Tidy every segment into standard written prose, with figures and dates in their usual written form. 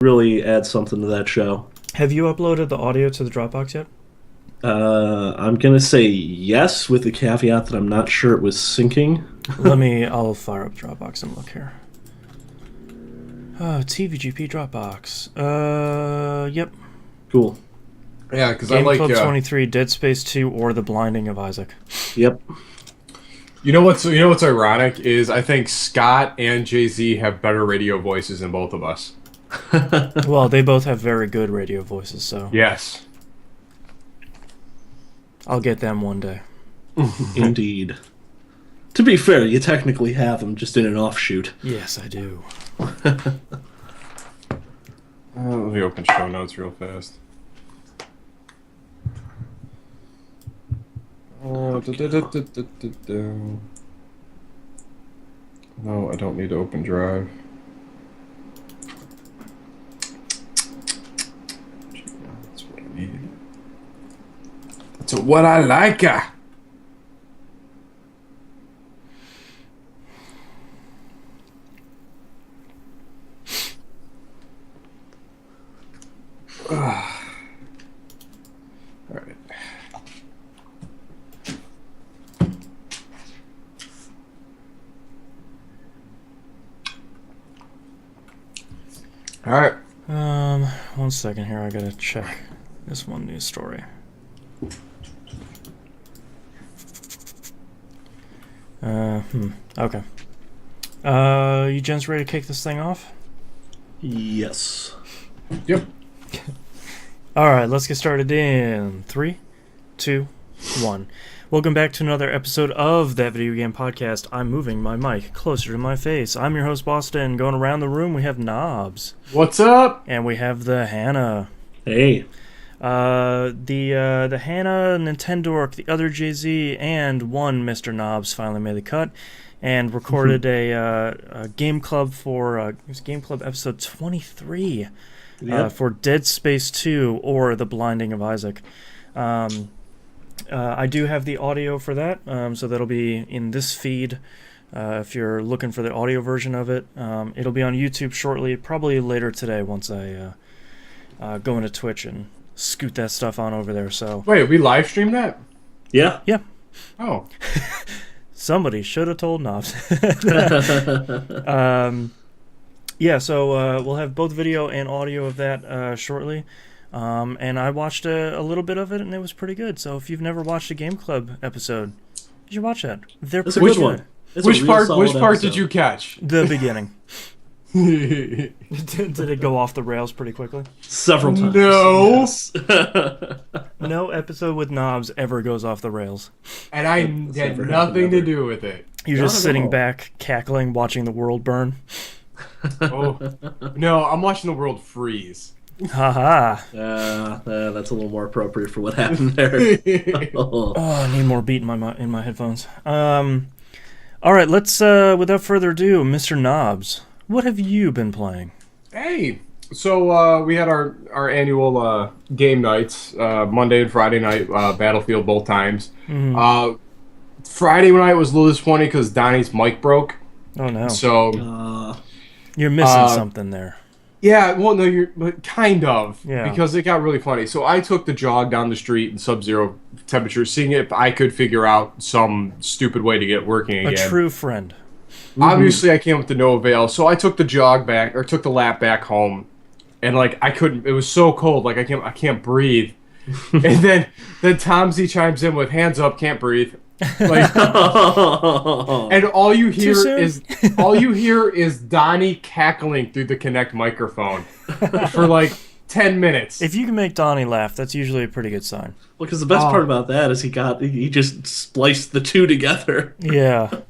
really adds something to that show. Have you uploaded the audio to the Dropbox yet? I'm gonna say yes, with the caveat that I'm not sure it was syncing. I'll fire up Dropbox and look here. TVGP Dropbox. Yep. Cool. Yeah, because I Game like Club 23, Dead Space 2, or The Blinding of Isaac. Yep. You know what's ironic is I think Scott and Jay-Z have better radio voices than both of us. Well, they both have very good radio voices, so Yes. I'll get them one day. Indeed. To be fair, you technically have them, just in an offshoot. Yes, I do. Let me open show notes real fast. No, I don't need to open Drive. That's what I need. That's what I like. Alright. Alright. One second here, I gotta check this one news story. Okay. You gents ready to kick this thing off? Yes. Yep. Alright, let's get started in 3, 2, 1. Welcome back to another episode of That Video Game Podcast. I'm moving my mic closer to my face. I'm your host, Boston. Going around the room, we have Knobs. What's up? And we have the Hannah. Hey. The Hannah, Nintendork, the other Jay-Z, and one Mr. Knobs finally made the cut and recorded a game club for it was Game Club episode 23 for Dead Space 2 or The Blinding of Isaac. I do have the audio for that, so that'll be in this feed. If you're looking for the audio version of it, it'll be on YouTube shortly, probably later today once I go into Twitch and scoot that stuff on over there. So Wait, we live streamed that? Yeah. yeah, Oh. somebody should have told Knobs. Yeah, so we'll have both video and audio of that shortly. And I watched a little bit of it, and it was pretty good. So if you've never watched a Game Club episode, you should watch that. They're That's a pretty good one. good. It's Which a real part solid did episode. you catch? The beginning. Did it go off the rails pretty quickly? Several times. No. Yes. No episode with Knobs ever goes off the rails. And I That's had never nothing happened to ever. do with it. You're Not just at sitting all. back, cackling, watching the world burn. Oh. No, I'm watching the world freeze. Haha. That's a little more appropriate for what happened there. Oh. Oh, I need more beat in my headphones. All right, let's without further ado, Mr. Knobs, what have you been playing? Hey, so we had our annual game nights, Monday and Friday night, Battlefield both times. Friday night was a little disappointing because Donnie's mic broke. Oh no, So you're missing something there. yeah, well, no, but kind of, Yeah. because it got really funny. So I took the jog down the street in sub-zero temperatures, seeing if I could figure out some stupid way to get working A again. true friend. Obviously, I came up to no avail, so I took the took the lap back home, and like I couldn't. It was so cold, like I can't breathe. And then Tom Z chimes in with hands up, can't breathe. Like, and all you soon? hear is Donnie cackling through the Kinect microphone for like 10 minutes. If you can make Donnie laugh, that's usually a pretty good sign. Well, because the best part about that is he just spliced the two together. Yeah.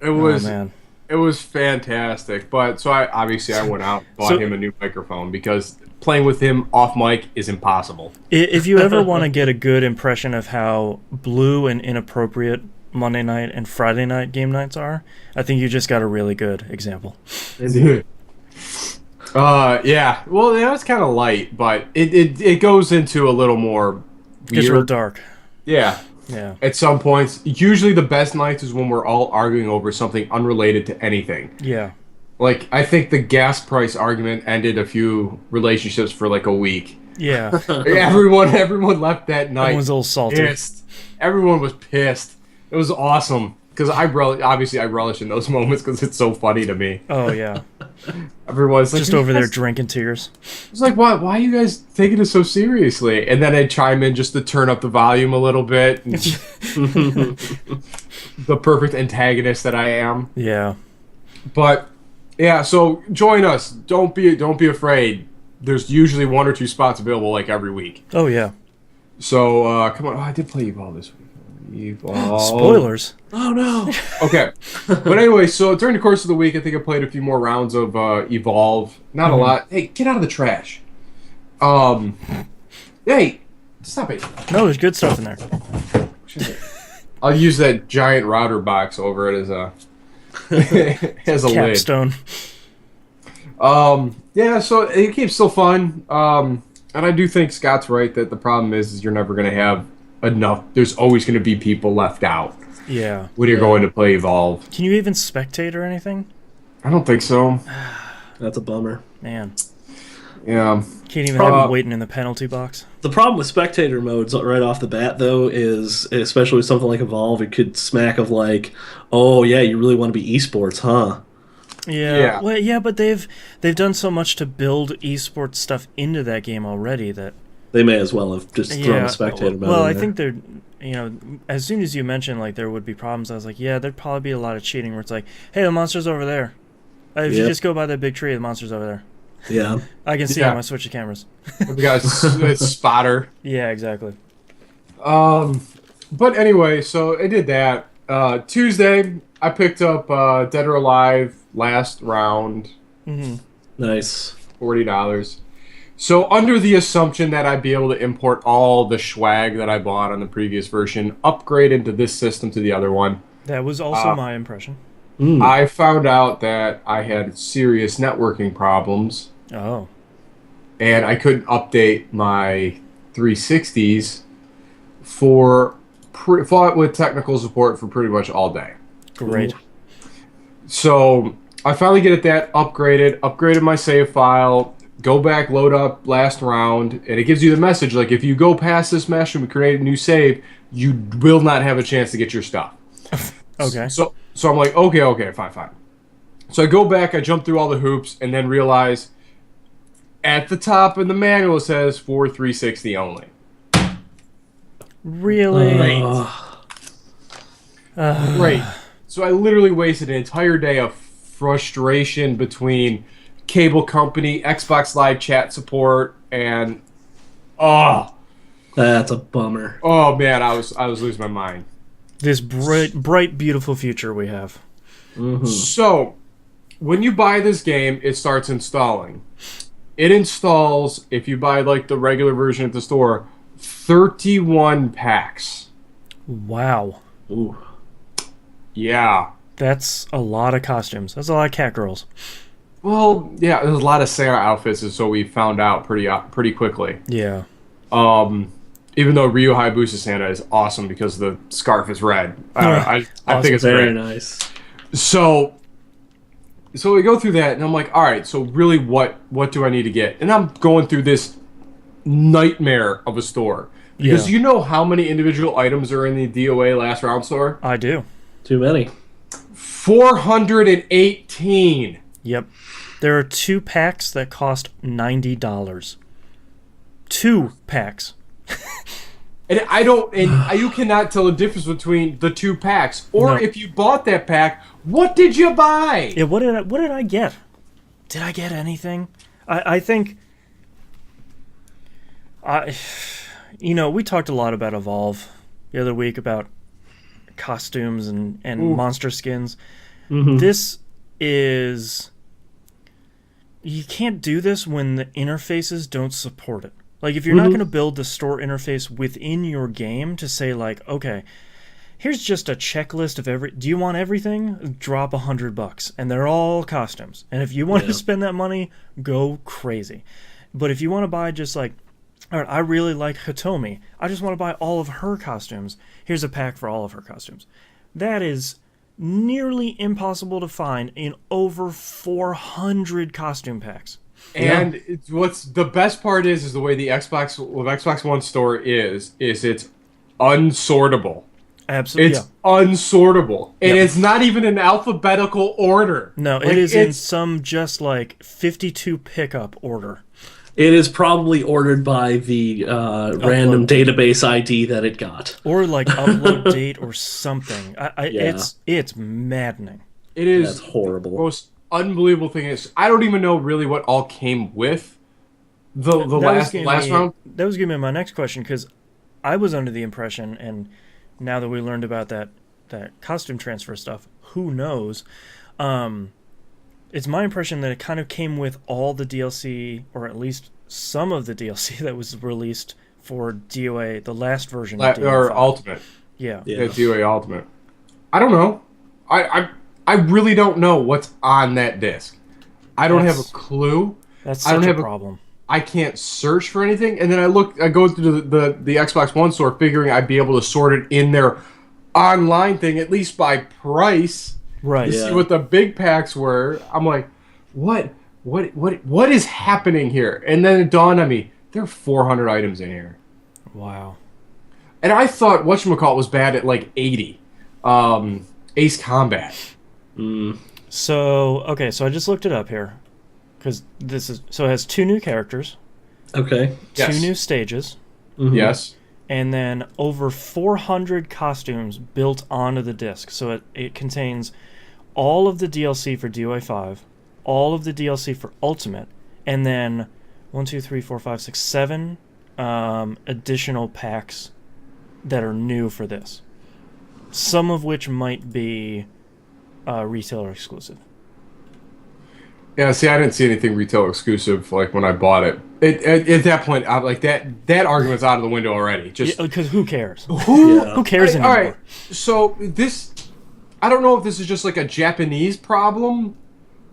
It was Oh man. it was fantastic. But so I went out and bought him a new microphone because playing with him off mic is impossible. If you ever want to get a good impression of how blue and inappropriate Monday night and Friday night game nights are, I think you just got a really good example. Indeed. Yeah. Well, yeah, it's kind of light, but it goes into a little more It's real weird. dark. Yeah. Yeah. At some points, usually the best nights is when we're all arguing over something unrelated to anything. Yeah. Like, I think the gas price argument ended a few relationships for like a week. Yeah. Everyone left that night Everyone's a little salty. pissed. Everyone was pissed. It was awesome because obviously I relish in those moments because it's so funny to me. Oh, yeah. Everyone's like, Just over there drinking tears. It's like, why are you guys taking it so seriously? And then I'd chime in just to turn up the volume a little bit. And the perfect antagonist that I am. Yeah. But yeah, so join us. Don't be afraid. There's usually 1 or 2 spots available like every week. Oh, yeah. So come on. Oh, I did play Evolve this week. Evolve. Spoilers. Oh no. Okay. But anyway, so during the course of the week, I think I played a few more rounds of Evolve. Not a lot. Hey, get out of the trash. Hey, stop it. No, there's good stuff in there. I'll use that giant router box over it as a as a lid. Capstone. Yeah, so it keeps still fun. And I do think Scott's right that the problem is you're never going to have enough. There's always going to be people left out Yeah. when you're going to play Evolve. Can you even spectate or anything? I don't think so. That's a bummer. Man. Yeah. Can't even have him waiting in the penalty box. The problem with spectator modes right off the bat, though, is especially with something like Evolve, it could smack of like, oh yeah, you really want to be esports, huh? Yeah. Yeah. Well, yeah, but they've done so much to build esports stuff into that game already that They may as well have just thrown a spectator mode. Well, in I there. think they're, as soon as you mentioned like there would be problems, I was like, yeah, there'd probably be a lot of cheating where it's like, hey, the monster's over there. If you just go by that big tree, the monster's over there. Yeah. I can see Yeah. him. I switch the cameras. We got a spotter. Yeah, exactly. But anyway, so I did that. Tuesday, I picked up Dead or Alive last round, Nice. $40. So under the assumption that I'd be able to import all the swag that I bought on the previous version, upgrade into this system to the other one, That was also my impression. I found out that I had serious networking problems, Oh. and I couldn't update my 360s fought with technical support for pretty much all day. Great. So I finally get that upgraded my save file, go back, load up last round, and it gives you the message like if you go past this mesh and we create a new save, you will not have a chance to get your stuff. Okay. So I'm like, okay, fine. So I go back, I jump through all the hoops, and then realize at the top in the manual it says for 360 only. Really? Great. So I literally wasted an entire day of frustration between cable company, Xbox Live chat support, and That's a bummer. oh man, I was losing my mind. This bright, beautiful future we have. So when you buy this game, it starts installing. It installs, if you buy like the regular version at the store, 31 packs. Wow. Ooh. Yeah. That's a lot of costumes. That's a lot of cat girls. Well, yeah, there's a lot of Santa outfits, and so we found out pretty quickly. Yeah. Even though Ryu Hayabusa Santa is awesome because the scarf is red. I think it's Very great. nice. So we go through that, and I'm like, all right, so really what do I need to get? And I'm going through this nightmare of a store. Because Yeah. you know how many individual items are in the DOA last round store? I do. Too many. 418. Yep. There are 2 packs that cost $90. 2 packs. And you cannot tell the difference between the 2 packs. Or No. if you bought that pack, what did you buy? Yeah, what did I get? Did I get anything? I think we talked a lot about Evolve the other week about costumes and monster skins. This is, you can't do this when the interfaces don't support it. Like if you're not going to build the store interface within your game to say like, okay, here's just a checklist of do you want everything? Drop $100 and they're all costumes. And if you want to spend that money, go crazy. But if you want to buy just like, all right, I really like Hitomi, I just want to buy all of her costumes. Here's a pack for all of her costumes. That is nearly impossible to find in over 400 costume packs. And what's the best part is the way the Xbox One store is it's unsortable. Absolutely. It's unsortable. And Yep. it's not even in alphabetical order. No, Like, it is in it's some just like 52 pickup order. It is probably ordered by the random database ID that it got. Or like upload date or something. Yeah. It's maddening. It is That's horrible. The most unbelievable thing is I don't even know really what all came with the last round. That was gonna be my next question, because I was under the impression, and now that we learned about that costume transfer stuff, who knows? It's my impression that it kind of came with all the DLC, or at least some of the DLC that was released for DOA, the last version of DOA Or 5. Ultimate. Yeah. Yeah, DOA Ultimate. I don't know. I really don't know what's on that disc. I don't have a clue. That's I don't such a have problem. I can't search for anything, and then I go to the Xbox One store figuring I'd be able to sort it in their online thing, at least by price, Right. to see what the big packs were. I'm like, what is happening here? And then it dawned on me, there are 400 items in here. Wow. And I thought whatchamacallit was bad at like 80. Ace Combat. So I just looked it up here, because it has 2 new characters, Okay. Yes. 2 new stages, Yes. and then over 400 costumes built onto the disc. So it contains all of the DLC for DOA 5, all of the DLC for Ultimate, and then 7 additional packs that are new for this. Some of which might be retailer exclusive. Yeah, see, I didn't see anything retail exclusive like when I bought it. At that point, I'm like that argument's out of the window already. Just Because who cares? who Who cares all anymore? right, so this, I don't know if this is just like a Japanese problem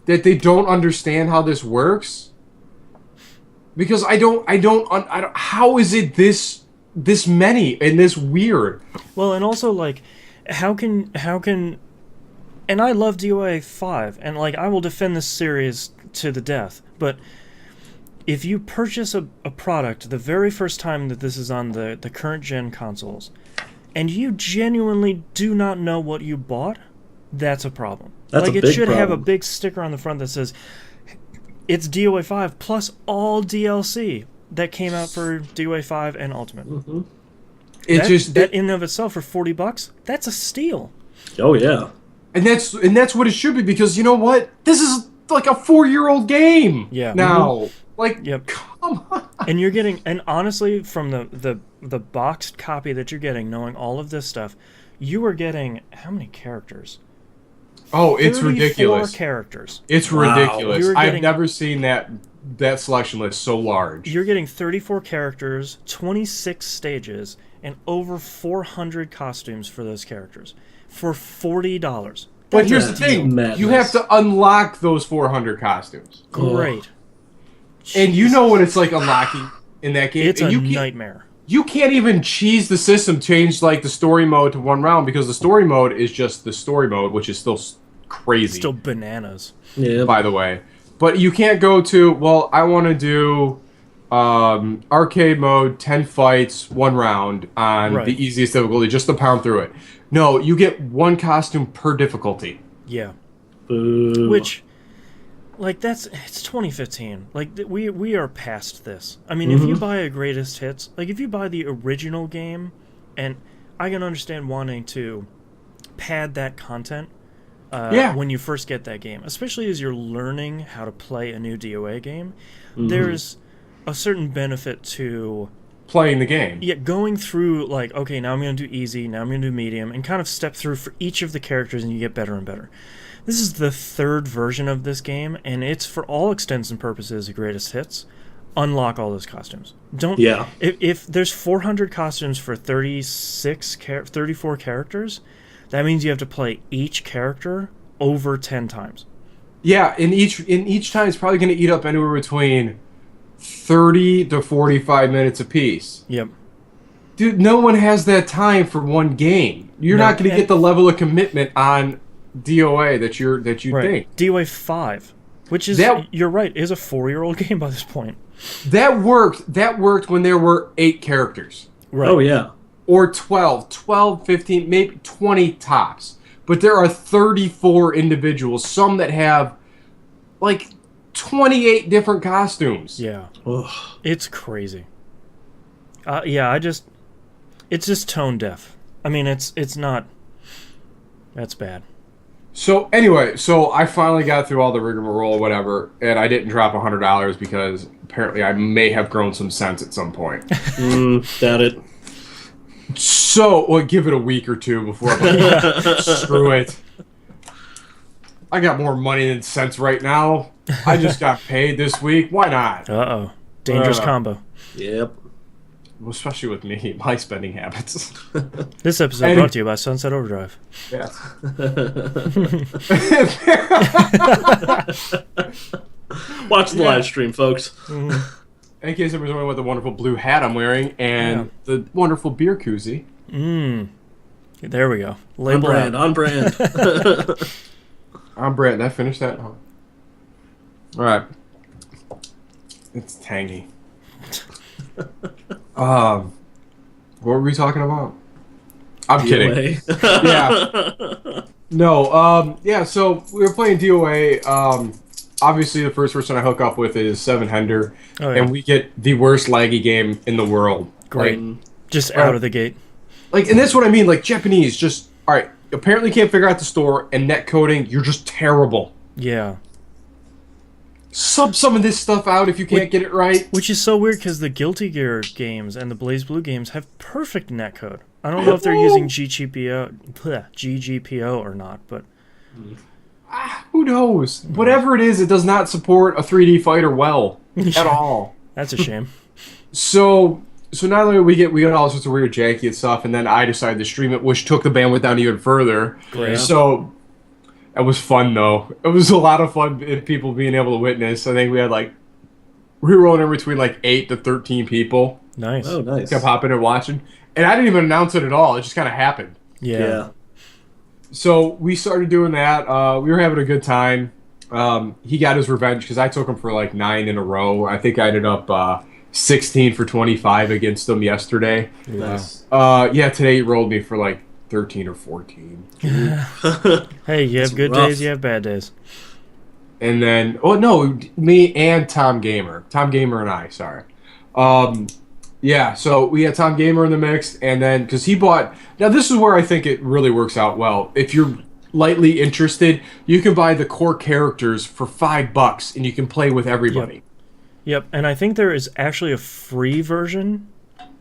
that they don't understand how this works. Because I don't. How is it this many and this weird? Well, and also, like, how can and I love DOA 5, and like I will defend this series to the death, but if you purchase a product the very first time that this is on the current gen consoles, and you genuinely do not know what you bought, that's a problem. That's like, a it big should have a problem. big sticker on the front that says it's DOA 5 plus all DLC that came out for DOA 5 and Ultimate. That in and of itself for $40, that's a steal. Oh yeah. And that's what it should be, because you know what? This is like a 4-year-old game. Yeah. Now, like, Yep. come on. And you're getting, and honestly, from the boxed copy that you're getting, knowing all of this stuff, you are getting how many characters? Oh, it's 34 ridiculous. characters. It's Wow. ridiculous. You're I've getting- never seen that selection list so large. You're getting 34 characters, 26 stages, and over 400 costumes for those characters for $40. But That's here's a the deal. thing: Madness. you have to unlock those 400 costumes, Great. and you know what it's like unlocking in that game. It's and a you can't, nightmare. you can't even cheese the system, change like the story mode to one round, because the story mode is just the story mode, which is still crazy. Still bananas. Yeah. By the way, but you can't go to, well, I want to do arcade mode, 10 fights, 1 round on Right. the easiest difficulty, just to pound through it. No, you get 1 costume per difficulty. Yeah. Boo. Which, like, it's 2015. Like, we are past this. I mean, if you buy a greatest hits, like, if you buy the original game, and I can understand wanting to pad that content Yeah. when you first get that game, especially as you're learning how to play a new DOA game, there's a certain benefit to Playing the game. going through, like, okay, now I'm going to do easy, now I'm going to do medium, and kind of step through for each of the characters, and you get better and better. This is the 3rd version of this game, and it's, for all extents and purposes, the greatest hits. Unlock all those costumes. Don't. Yeah. If there's 400 costumes for 34 characters, that means you have to play each character over 10 times. Yeah, and each time it's probably going to eat up anywhere between 30 to 45 minutes apiece. Yep. Dude, no one has that time for one game. You're No, not going to and- get the level of commitment on DOA that you Right. think. DOA 5, which is, you're right, is a 4-year-old game by this point. That worked when there were 8 characters. Right. Oh yeah. Or 12, 15, maybe 20 tops. But there are 34 individuals, some that have like 28 different costumes. Yeah. Ugh. It's crazy. It's just tone deaf. I mean, it's not. That's bad. So anyway, I finally got through all the rigmarole, or whatever, and I didn't drop $100 because apparently I may have grown some sense at some point. Doubt it. So, well, give it a week or two before I'm like, screw it. I got more money than sense right now. I just got paid this week. Why not? Uh-oh. Dangerous combo. Yep. Well, especially with me, my spending habits. This episode brought to you by Sunset Overdrive. Yes. Watch the live stream, folks. In case everyone's wondering what the wonderful blue hat I'm wearing and the wonderful beer koozie. There we go. On Label brand. out. On brand. I'm Brett. Did I finish that? Oh. All right. It's tangy. What were we talking about? I'm kidding. Yeah. No. Yeah. So we were playing DOA. Obviously, the first person I hook up with is Seven Hender, and we get the worst laggy game in the world. Great. Just out of the gate. Like, and that's what I mean. Like Japanese, just all right. Apparently, can't figure out the store and net coding. You're just terrible. Yeah. Sub some of this stuff out if you can't get it right. Which is so weird because the Guilty Gear games and the Blaze Blue games have perfect netcode. I don't know if they're using GGPO or not, but who knows? Whatever it is, it does not support a 3D fighter well at all. That's a shame. So not only we get all sorts of weird janky stuff, and then I decided to stream it, which took the bandwidth down even further. Great. So it was fun though. It was a lot of fun. People being able to witness. I think we had we were rolling in between 8 to 13 people. Nice. Oh, nice. Kept hopping and watching, and I didn't even announce it at all. It just kind of happened. Yeah. So we started doing that. We were having a good time. He got his revenge because I took him for 9 in a row. I think I ended up 16 for 25 against him yesterday. Nice. Yeah, today he rolled me for 13 or 14. Hey, you have good rough. days, you have bad days. And then, me and Tom Gamer. Tom Gamer and I, sorry. Yeah, so we had Tom Gamer in the mix, and then, because he bought... Now, this is where I think it really works out well. If you're lightly interested, you can buy the core characters for $5, and you can play with everybody. Yep, and I think there is actually a free version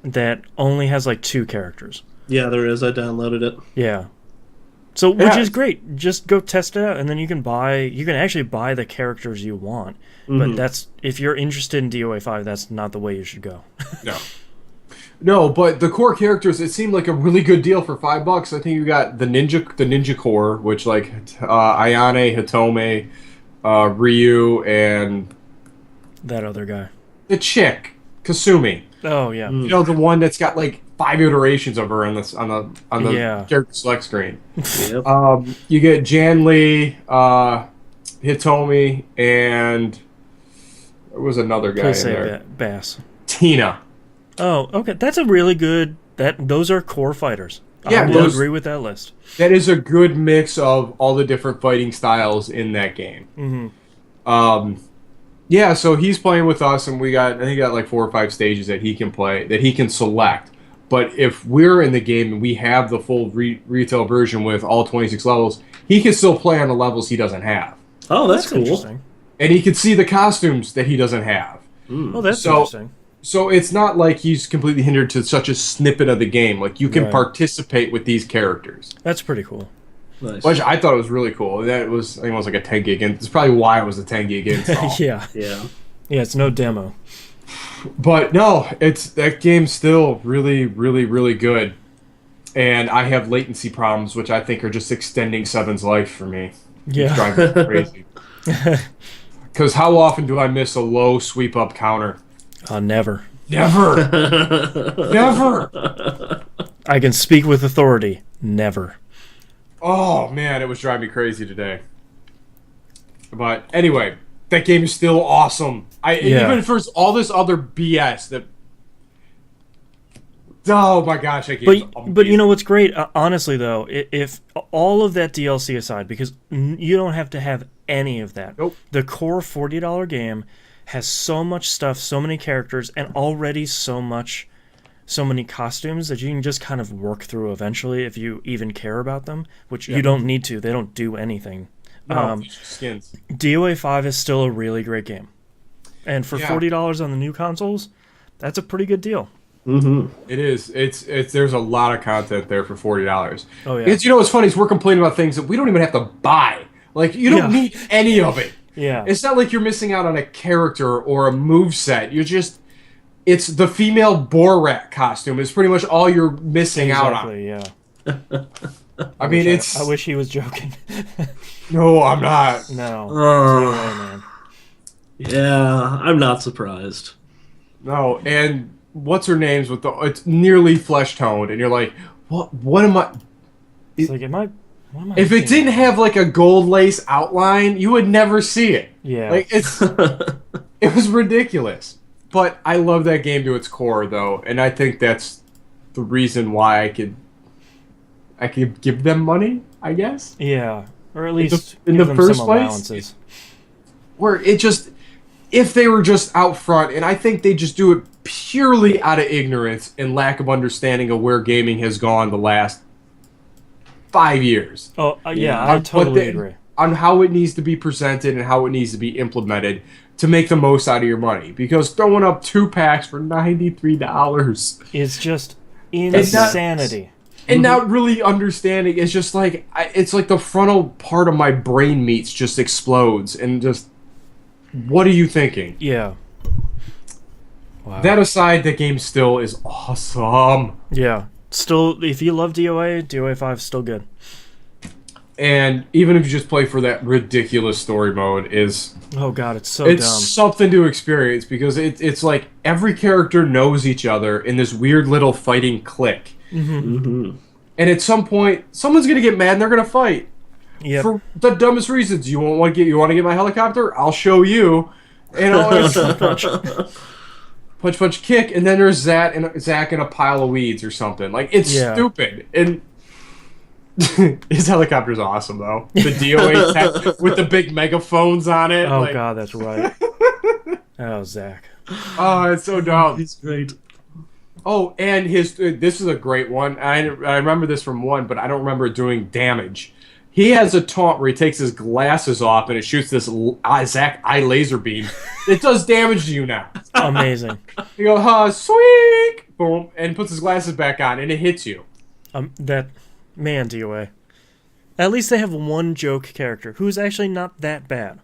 that only has 2 characters. Yeah, there is. I downloaded it. Yeah. So, which is great. Just go test it out, and then you can actually buy the characters you want. But if you're interested in DOA 5, that's not the way you should go. No, but the core characters, it seemed like a really good deal for $5. I think you got the ninja core, which Ayane, Hitome, Ryu, and That other guy. the chick, Kasumi. Oh, yeah. You know, the one that's got 5 iterations of her on the character select screen. Yep. You get Jan Lee, Hitomi, and there was another guy Please in say there. Bass. Tina. Oh, okay. That's a really good... Those are core fighters. Yeah, I will agree with that list. That is a good mix of all the different fighting styles in that game. Mm-hmm. Yeah, so he's playing with us, and I think he got 4 or 5 stages that he can play, that he can select. But if we're in the game and we have the full retail version with all 26 levels, he can still play on the levels he doesn't have. Oh, that's cool. Interesting. And he can see the costumes that he doesn't have. Oh, that's interesting. So it's not like he's completely hindered to such a snippet of the game. You can participate with these characters. That's pretty cool. Nice. Which I thought was really cool. That was, I think it was a 10 gig. And it's probably why it was a 10 gig install. Yeah. Yeah. Yeah, it's no demo. But no, that game's still really, really, really good. And I have latency problems, which I think are just extending Seven's life for me. Yeah. It's driving me crazy. Because how often do I miss a low sweep up counter? Never. Never. Never. I can speak with authority. Never. Oh man, it was driving me crazy today. But anyway, that game is still awesome. Even for all this other BS that. Oh my gosh, that game's amazing. But you know what's great? Honestly, though, if all of that DLC aside, because you don't have to have any of that. Nope. The core $40 game has so much stuff, so many characters, and already so many costumes that you can just kind of work through eventually if you even care about them, which you don't need to. They don't do anything. No, skins. DOA 5 is still a really great game. And for $40 on the new consoles, that's a pretty good deal. Mm-hmm. It is. It's. There's a lot of content there for $40. Oh yeah. It's, you know what's funny is we're complaining about things that we don't even have to buy. Like you don't need any of it. Yeah. It's not like you're missing out on a character or a moveset. You're just. It's the female Borat costume is pretty much all you're missing out on. Yeah. I mean, it's. I wish he was joking. No, I'm not. No. Man. Yeah, I'm not surprised. No, and what's her name's with the? It's nearly flesh toned, and you're like, what? What am I? It's like, what am I If it didn't have like a gold lace outline, you would never see it. Yeah. Like it's. It was ridiculous, but I love that game to its core, though, and I think that's the reason why I could give them money, I guess. Yeah, or at least in give the them first some place, allowances. Where it just, if they were just out front, and I think they just do it purely out of ignorance and lack of understanding of where gaming has gone the last 5 years. Oh, yeah, I totally agree. On how it needs to be presented and how it needs to be implemented to make the most out of your money. Because throwing up 2 packs for $93 is just insanity. And not really understanding, it's just like, it's like the frontal part of my brain meats just explodes and just, what are you thinking? Yeah. Wow. That aside, the game still is awesome. Yeah. Still, if you love DOA 5 is still good. And even if you just play for that ridiculous story mode, oh god, it's so dumb. Something to experience because it's like every character knows each other in this weird little fighting clique. Mm-hmm. Mm-hmm. And at some point, someone's gonna get mad and they're gonna fight. Yep. For the dumbest reasons. You want to get my helicopter? I'll show you. And punch, kick, and then there's Zach in a pile of weeds or something. Like it's stupid. And his helicopter's awesome though. The DOA tech with the big megaphones on it. Oh god, that's right. Oh, Zach. Oh, it's so dumb. He's great. Oh, and this is a great one. I remember this from 1, but I don't remember it doing damage. He has a taunt where he takes his glasses off and it shoots this Zach eye laser beam. It does damage to you now. Amazing. You go, sweet, boom, and puts his glasses back on and it hits you. Man, DOA. At least they have one joke character who's actually not that bad.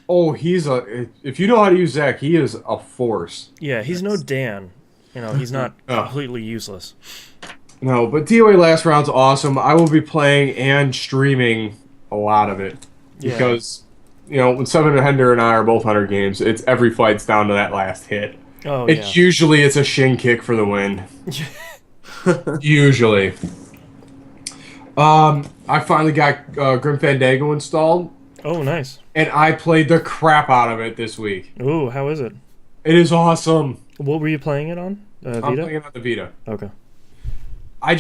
Oh, if you know how to use Zach, he is a force. Yeah, he's no Dan. You know, he's not completely useless. No, but DOA Last Round's awesome. I will be playing and streaming a lot of it. Yeah. Because, when Seven and Hender and I are both Hunter games, it's every fight's down to that last hit. Oh, Usually it's a shin kick for the win. Usually. I finally got Grim Fandango installed. Oh, nice. And I played the crap out of it this week. Ooh, how is it? It is awesome. What were you playing it on? Vita? I'm playing it on the Vita. Okay. I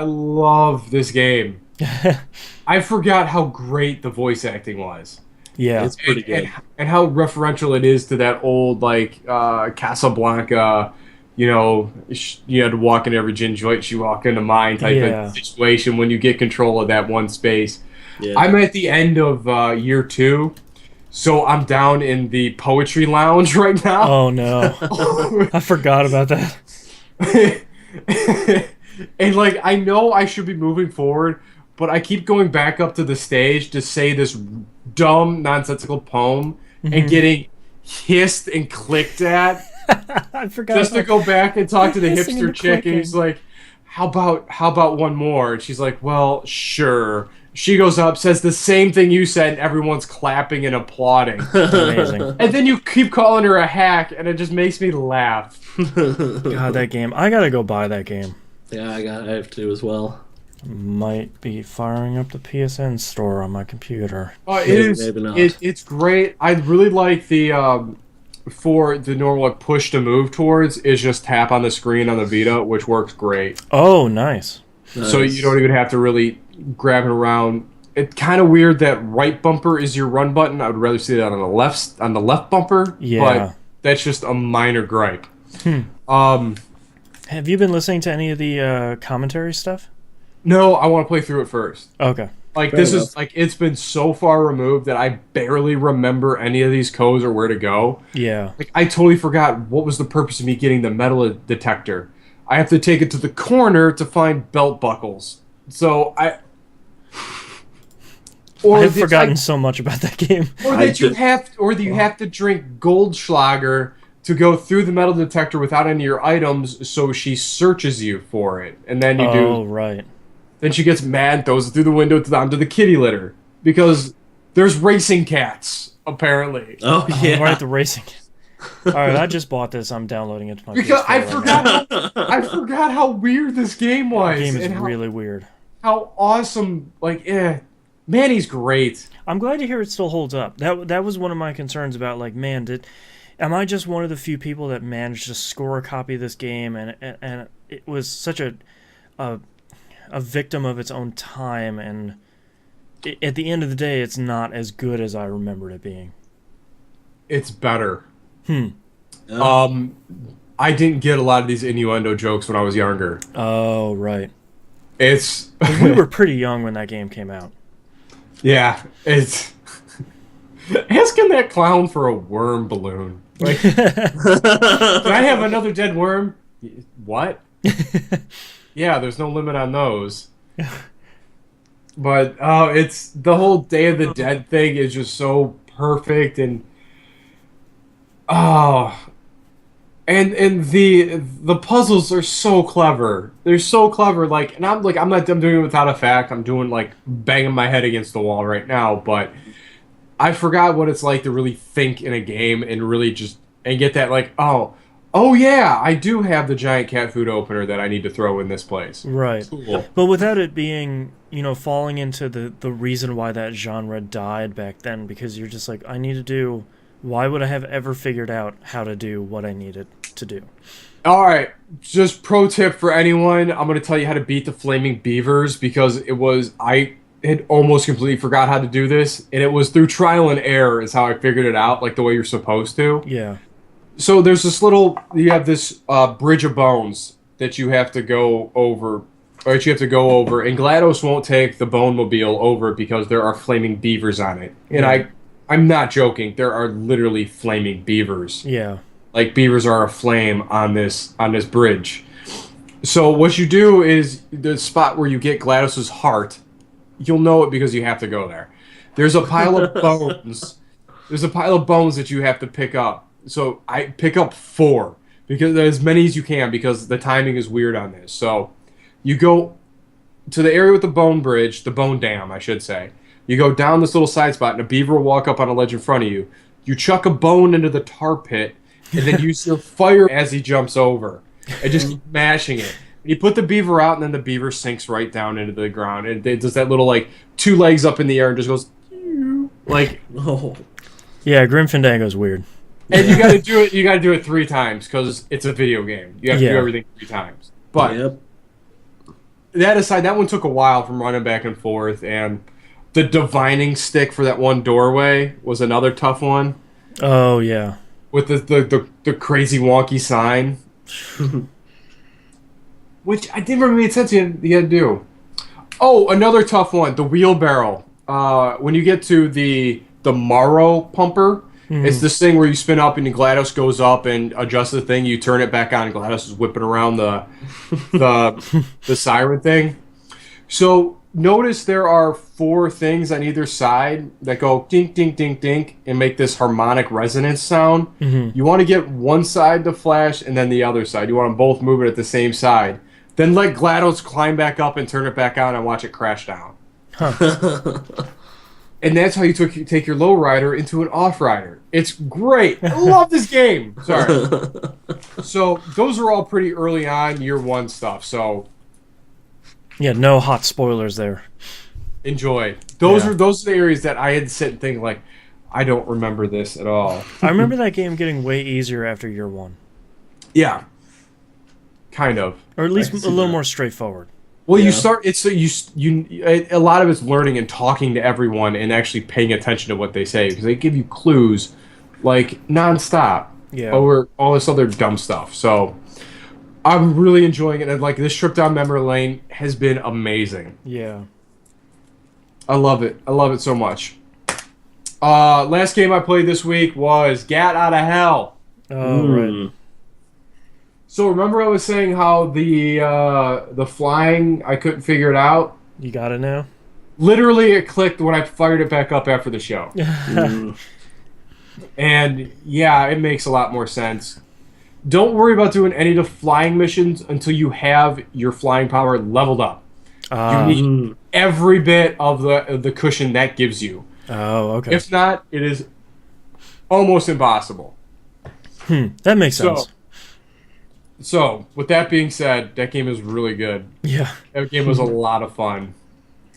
love this game. I forgot how great the voice acting was. Yeah. It's pretty good. And how referential it is to that old, Casablanca, you had to walk in every gin joint, you walk into mine type of situation when you get control of that one space. Yeah. I'm at the end of year 2, so I'm down in the poetry lounge right now. Oh, no. I forgot about that. And, I know I should be moving forward, but I keep going back up to the stage to say this dumb, nonsensical poem and getting hissed and clicked at. I forgot. Just to go back and talk to the hipster and chick, and he's like, how about one more? And she's like, well, sure. She goes up, says the same thing you said, and everyone's clapping and applauding. Amazing. And then you keep calling her a hack, and it just makes me laugh. God, that game. I gotta go buy that game. Yeah, I have to as well. Might be firing up the PSN store on my computer. It Maybe, is. maybe not. It's great. I really like the for the normal like, push to move towards is just tap on the screen on the Vita, which works great. Oh, nice. So Nice. you don't even have to really grab it around. It's kind of weird that right bumper is your run button. I would rather see that on the left bumper. Yeah. But that's just a minor gripe. Have you been listening to any of the commentary stuff? No, I want to play through it first. Okay. Like Fair this enough. is like it's been so far removed that I barely remember any of these codes or where to go. Yeah. Like I totally forgot what was the purpose of me getting the metal detector. I have to take it to the corner to find belt buckles. So I I have forgotten so much about that game. or I that you did- have or that you have to drink Goldschlager to go through the metal detector without any of your items, so she searches you for it. And then you Oh, do right. then she gets mad and throws it through the window onto the kitty litter. Because there's racing cats, apparently. Oh Oh, yeah. right, the racing. All right, I just bought this. I'm downloading it to my Because PS4 I right forgot now. I forgot how weird this game was. The game is and how, really weird. how awesome man, he's great. I'm glad to hear it still holds up. That was one of my concerns about like, man, am I just one of the few people that managed to score a copy of this game and it was such a victim of its own time, and at the end of the day, it's not as good as I remembered it being. It's better. Yeah. I didn't get a lot of these innuendo jokes when I was younger. Oh, right. It's We were pretty young when that game came out. yeah, it's asking that clown for a worm balloon. Like, can I have another dead worm? What? Yeah, there's no limit on those. But it's the whole Day of the Dead thing is just so perfect and and the puzzles are so clever. They're so clever. Like, and I'm doing it without a fact. I'm doing like banging my head against the wall right now. But I forgot what it's like to really think in a game and really just and get that like oh yeah, I do have the giant cat food opener that I need to throw in this place. Right. Cool. But without it being, falling into the reason why that genre died back then, because you're just like, why would I have ever figured out how to do what I needed to do? All right, just pro tip for anyone. I'm going to tell you how to beat the flaming beavers because I had almost completely forgot how to do this, and it was through trial and error is how I figured it out, like the way you're supposed to. Yeah. So you have this bridge of bones that you have to go over, or that you have to go over, and GLaDOS won't take the Bone Mobile over because there are flaming beavers on it. And Yeah. I'm not joking. There are literally flaming beavers. Yeah. Like beavers are aflame on this bridge. So what you do is the spot where you get GLaDOS's heart, you'll know it because you have to go there. There's a pile of bones. There's a pile of bones that you have to pick up. So I pick up 4 because as many as you can because the timing is weird on this. So you go to the area with the bone bridge, the bone dam, I should say. You go down this little side spot, and a beaver will walk up on a ledge in front of you. You chuck a bone into the tar pit, and then use your fire as he jumps over, and just keep mashing it. You put the beaver out, and then the beaver sinks right down into the ground, and it does that little like 2 legs up in the air and just goes like. Oh. Yeah, Grim Fandango's weird. And you got to do it. You got to do it 3 times because it's a video game. You have to do Yeah. everything 3 times. But Yep. that aside, that one took a while from running back and forth, and the divining stick for that one doorway was another tough one Oh, yeah. with the crazy wonky sign, which I didn't remember made sense. You had to do. Oh, another tough one, the wheelbarrow. When you get to the Morrow pumper. It's this thing where you spin up and GLaDOS goes up and adjusts the thing. You turn it back on. And GLaDOS is whipping around the siren thing. So notice there are 4 things on either side that go dink, dink, dink, dink, and make this harmonic resonance sound. You want to get one side to flash and then the other side. You want them both moving at the same side. Then let GLaDOS climb back up and turn it back on and watch it crash down. And that's how you take your lowrider into an off-rider. It's great. I love this game. Sorry. So those are all pretty early on year 1 stuff. So Yeah, no hot spoilers there. Enjoy. Those Yeah. are the areas that I had to sit and think like, I don't remember this at all. I remember that game getting way easier after year one. Yeah, kind of. Or at I least can a see little that. more straightforward. Well, you Yeah. start. It's so a lot of it's learning and talking to everyone and actually paying attention to what they say because they give you clues like nonstop Yeah. over all this other dumb stuff. So I'm really enjoying it, and like this trip down memory lane has been amazing. Yeah. I love it. I love it so much. Last game I played this week was Gat Out of Hell. Oh, right. Mm. So remember I was saying how the flying I couldn't figure it out. You got it now? Literally, it clicked when I fired it back up after the show. Mm. And yeah, it makes a lot more sense. Don't worry about doing any of the flying missions until you have your flying power leveled up. You need Mm. every bit of the cushion that gives you. Oh, okay. If not, it is almost impossible. That makes sense. So, with that being said, that game is really good. Yeah. That game was a lot of fun.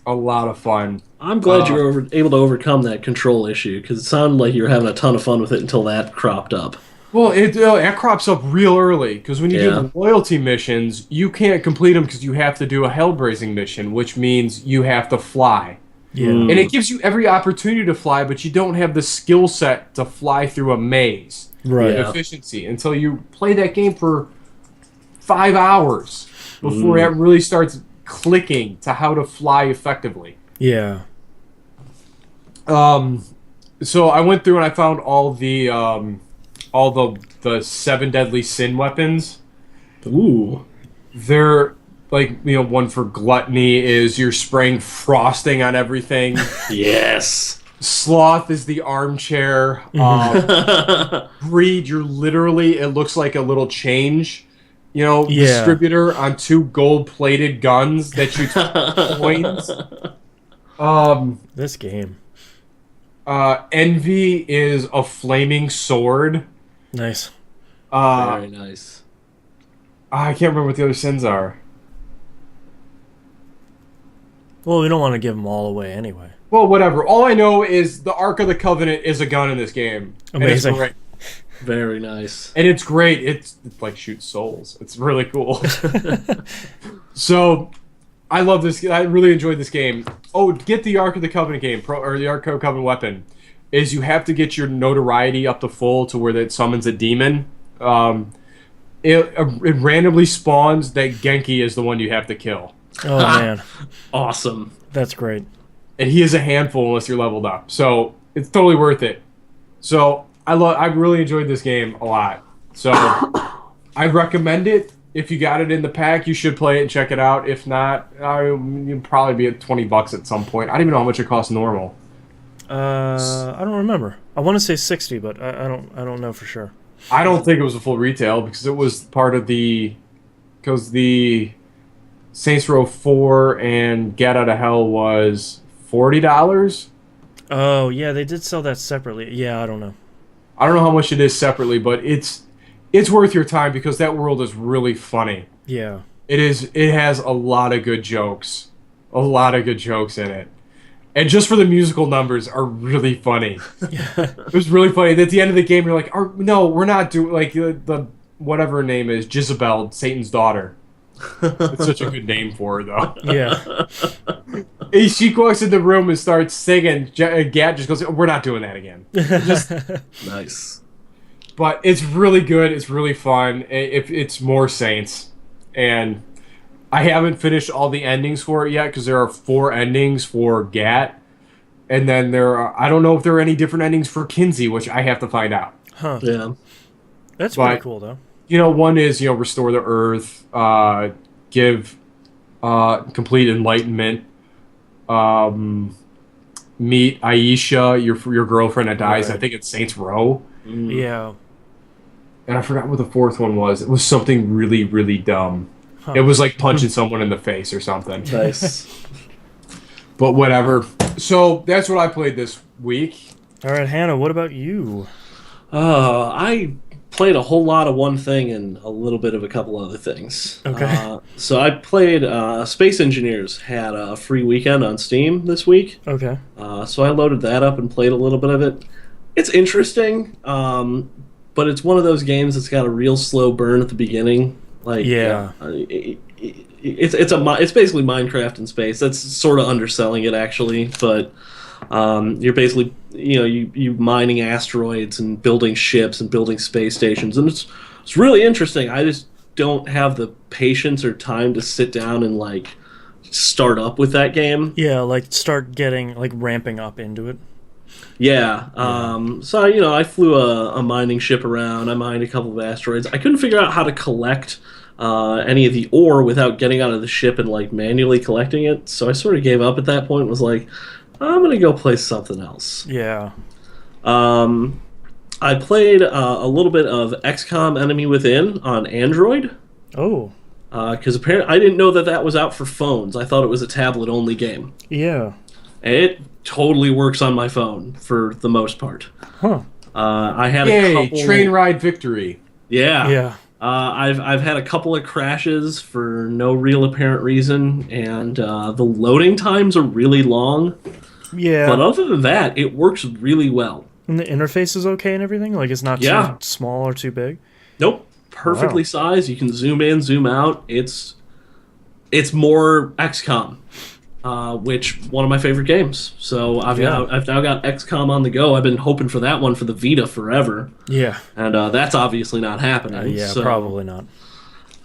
A lot of fun. I'm glad you were able to overcome that control issue because it sounded like you were having a ton of fun with it until that cropped up. Well, it crops up real early because when you do Yeah. the loyalty missions, you can't complete them because you have to do a hellbrazing mission, which means you have to fly. Yeah. Mm. And it gives you every opportunity to fly, but you don't have the skill set to fly through a maze. Right. Yeah. Efficiency until you play that game for 5 hours before it really starts clicking to how to fly effectively. Yeah. So I went through and I found all the 7 deadly sin weapons. Ooh. They're like, one for gluttony is you're spraying frosting on everything. Yes. Sloth is the armchair. Greed, you're literally, it looks like a little change, Yeah. distributor on 2 gold-plated guns that shoots coins. This game. Envy is a flaming sword. Nice. Very nice. I can't remember what the other sins are. Well, we don't want to give them all away anyway. Well, whatever. All I know is the Ark of the Covenant is a gun in this game. Amazing. And it's great. Very nice. And it's great. It's like shoots souls. It's really cool. So, I love this. I really enjoyed this game. Oh, get the Ark of the Covenant game, or the Ark of the Covenant weapon. Is you have to get your notoriety up to full to where it summons a demon. It randomly spawns that Genki is the one you have to kill. Oh, man. Awesome. That's great. And he is a handful unless you're leveled up. So it's totally worth it. So I really enjoyed this game a lot. So I recommend it. If you got it in the pack, you should play it and check it out. If not, you'll probably be at $20 at some point. I don't even know how much it costs normal. I don't remember. I want to say 60, but I don't know for sure. I don't think it was a full retail because it was part of the Saints Row 4 and Get Out of Hell was $40. Oh, yeah, they did sell that separately. Yeah, I don't know. I don't know how much it is separately, but it's worth your time because that world is really funny. Yeah. It is. It has a lot of good jokes. A lot of good jokes in it. And just for the musical numbers are really funny. It was really funny. At the end of the game, you're like, no, we're not doing, like, the whatever her name is, Jezebel, Satan's daughter. It's such a good name for her, though. Yeah. She walks in the room and starts singing. Gat just goes, we're not doing that again. Nice. But it's really good. It's really fun. It's more Saints. And I haven't finished all the endings for it yet because there are 4 endings for Gat. And then I don't know if there are any different endings for Kinsey, which I have to find out. Huh. Yeah. That's pretty cool, though. One is, restore the earth, give complete enlightenment, meet Aisha, your girlfriend that dies. Right. I think it's Saints Row. Yeah. And I forgot what the 4th one was. It was something really, really dumb. Huh. It was like punching someone in the face or something. Nice. But whatever. So that's what I played this week. All right, Hannah, what about you? I played a whole lot of one thing and a little bit of a couple other things. Okay. So I played Space Engineers had a free weekend on Steam this week. Okay. So I loaded that up and played a little bit of it. It's interesting, but it's one of those games that's got a real slow burn at the beginning. Like, Yeah. it's basically Minecraft in space. That's sort of underselling it actually, but you're basically you mining asteroids and building ships and building space stations, and it's really interesting. I just don't have the patience or time to sit down and like start up with that game. Yeah, like start getting like ramping up into it. Yeah. So I flew a mining ship around. I mined a couple of asteroids. I couldn't figure out how to collect any of the ore without getting out of the ship and like manually collecting it. So I sort of gave up at that point. And was like, I'm gonna go play something else. Yeah. I played a little bit of XCOM Enemy Within on Android. Oh. Because apparently I didn't know that was out for phones. I thought it was a tablet only game. Yeah. It totally works on my phone for the most part. Huh. I had Yay, a couple train ride victory. Yeah. Yeah. I've had a couple of crashes for no real apparent reason, and the loading times are really long. Yeah. But other than that, it works really well. And the interface is okay and everything? Like it's not too small or too big? Nope. Perfectly sized. You can zoom in, zoom out. It's more XCOM. Which one of my favorite games. So I've now got XCOM on the go. I've been hoping for that one for the Vita forever. Yeah. And that's obviously not happening. Yeah, so, probably not.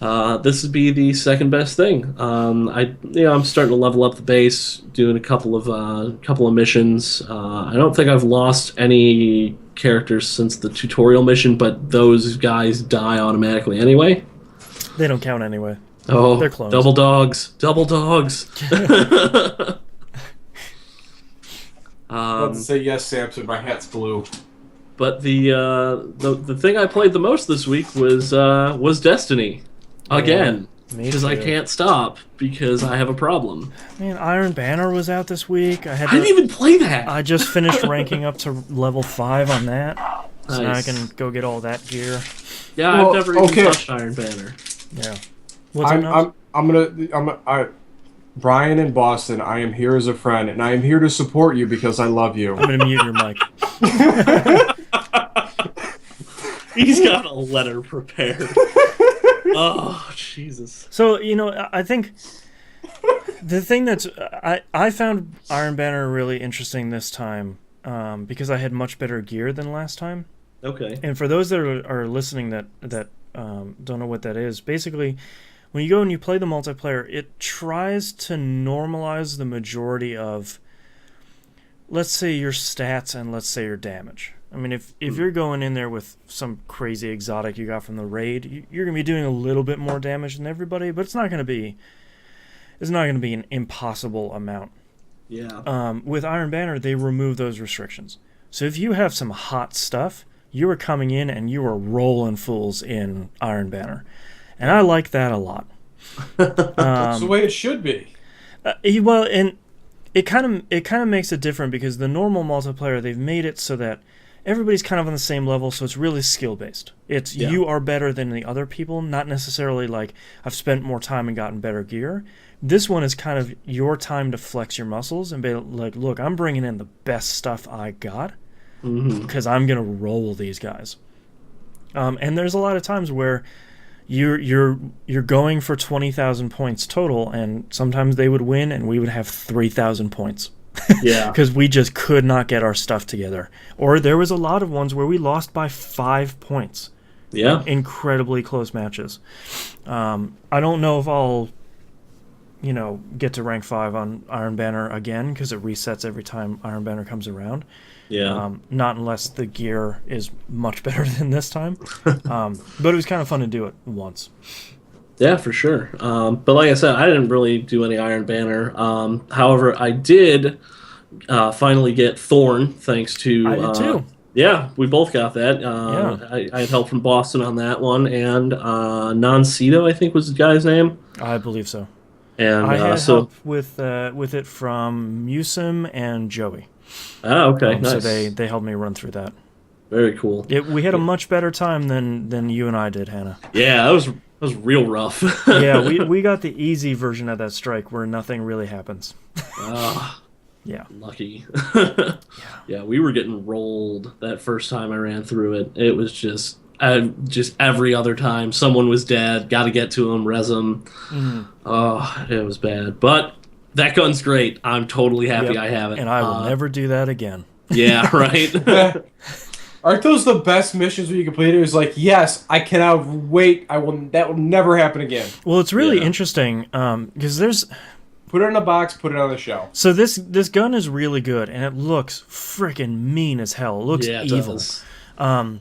this would be the second best thing. I'm starting to level up the base, doing a couple of missions. I don't think I've lost any characters since the tutorial mission, but those guys die automatically anyway. They don't count anyway. Oh, they're clones. Double dogs. Let's say yes, Samson. My hat's blue. But the thing I played the most this week was Destiny, again, because I can't stop because I have a problem. Man, Iron Banner was out this week. I didn't even play that. I just finished ranking up to level 5 on that, so now I Nice. can go get all that gear. Yeah, Well, I've never even okay. touched Iron Banner. Yeah. What's up now? Brian in Boston, I am here as a friend, and I am here to support you because I love you. I'm gonna mute your mic. He's got a letter prepared. Oh, Jesus. So, I think the thing I found Iron Banner really interesting this time because I had much better gear than last time. Okay. And for those that are listening that don't know what that is, basically, when you go and you play the multiplayer, it tries to normalize the majority of, let's say, your stats and let's say your damage. I mean, if you're going in there with some crazy exotic you got from the raid, you're going to be doing a little bit more damage than everybody, but it's not going to be an impossible amount. Yeah. With Iron Banner, they remove those restrictions. So if you have some hot stuff, you are coming in and you are rolling fools in Iron Banner. And I like that a lot. That's the way it should be. Well, and it kind of makes it different because the normal multiplayer, they've made it so that everybody's kind of on the same level, so it's really skill based. It's you are better than the other people, not necessarily like I've spent more time and gotten better gear. This one is kind of your time to flex your muscles and be like, look, I'm bringing in the best stuff I got because I'm gonna roll these guys. And there's a lot of times where you're going for 20,000 points total, and sometimes they would win, and we would have 3,000 points. Yeah. Because we just could not get our stuff together. Or there was a lot of ones where we lost by 5 points. Yeah. Incredibly close matches. I don't know if I'll, get to rank 5 on Iron Banner again, because it resets every time Iron Banner comes around. Yeah. Not unless the gear is much better than this time. But it was kind of fun to do it once. Yeah, for sure. But like I said, I didn't really do any Iron Banner. However, I did finally get Thorn, thanks to... I did too. Yeah, we both got that. I had help from Boston on that one, and Noncito, I think was the guy's name. I believe so. And I had help with it from Musim and Joey. Ah, okay, nice. So they helped me run through that. Very cool. We had a much better time than you and I did, Hannah. Yeah, that was real rough. Yeah, we got the easy version of that strike where nothing really happens. Yeah. Lucky. Yeah, we were getting rolled that first time I ran through it. It was just every other time someone was dead, got to get to them, res them. Oh, it was bad. But that gun's great. I'm totally happy I have it. And I will never do that again. Yeah, right? Aren't those the best missions when you complete it? It's like, yes, I cannot wait. That will never happen again. Well, it's really interesting because there's... Put it in a box, put it on the shelf. So this gun is really good, and it looks freaking mean as hell. It looks evil. Does. And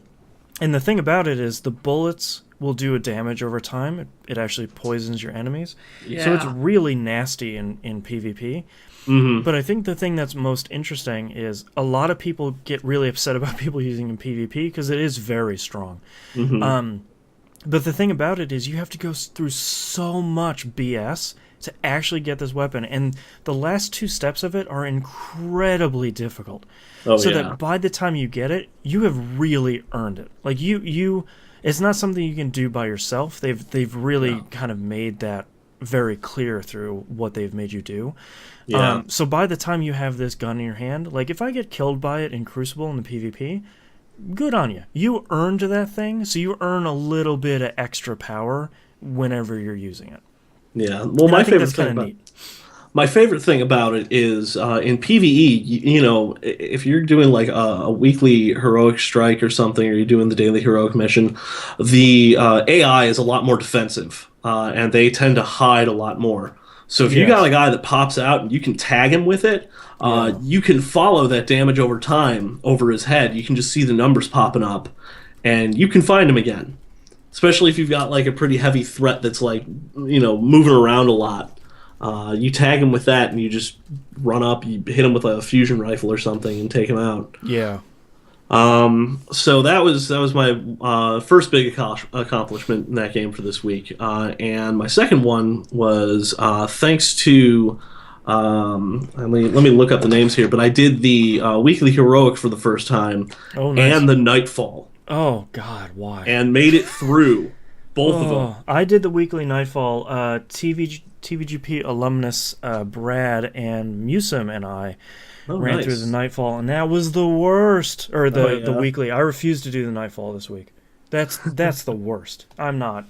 the thing about it is the bullets will do a damage over time. It actually poisons your enemies. Yeah. So it's really nasty in PvP. Mm-hmm. But I think the thing that's most interesting is a lot of people get really upset about people using it in PvP because it is very strong. Mm-hmm. But the thing about it is you have to go through so much BS to actually get this weapon, and the last 2 steps of it are incredibly difficult. That by the time you get it, you have really earned it. Like you it's not something you can do by yourself. They've really kind of made that very clear through what they've made you do. Yeah. So by the time you have this gun in your hand, like if I get killed by it in Crucible in the PvP, good on you. You earned that thing, so you earn a little bit of extra power whenever you're using it. Yeah. Well, my favorite thing about it is in PvE, you know, if you're doing like a weekly heroic strike or something, or you're doing the daily heroic mission, the AI is a lot more defensive, and they tend to hide a lot more. So if you got a guy that pops out and you can tag him with it, you can follow that damage over time over his head. You can just see the numbers popping up, and you can find him again. Especially if you've got like a pretty heavy threat that's like, you know, moving around a lot. You tag him with that and you just run up, you hit him with a fusion rifle or something and take him out. Yeah. So that was my first big accomplishment in that game for this week. And my second one was thanks to let me look up the names here, but I did the weekly heroic for the first time and the Nightfall. Oh, God, why? And made it through both of them. I did the weekly Nightfall. TVGP alumnus Brad and Musum and I ran through the Nightfall, and that was the worst. Or the weekly. I refuse to do the Nightfall this week. That's the worst. I'm not.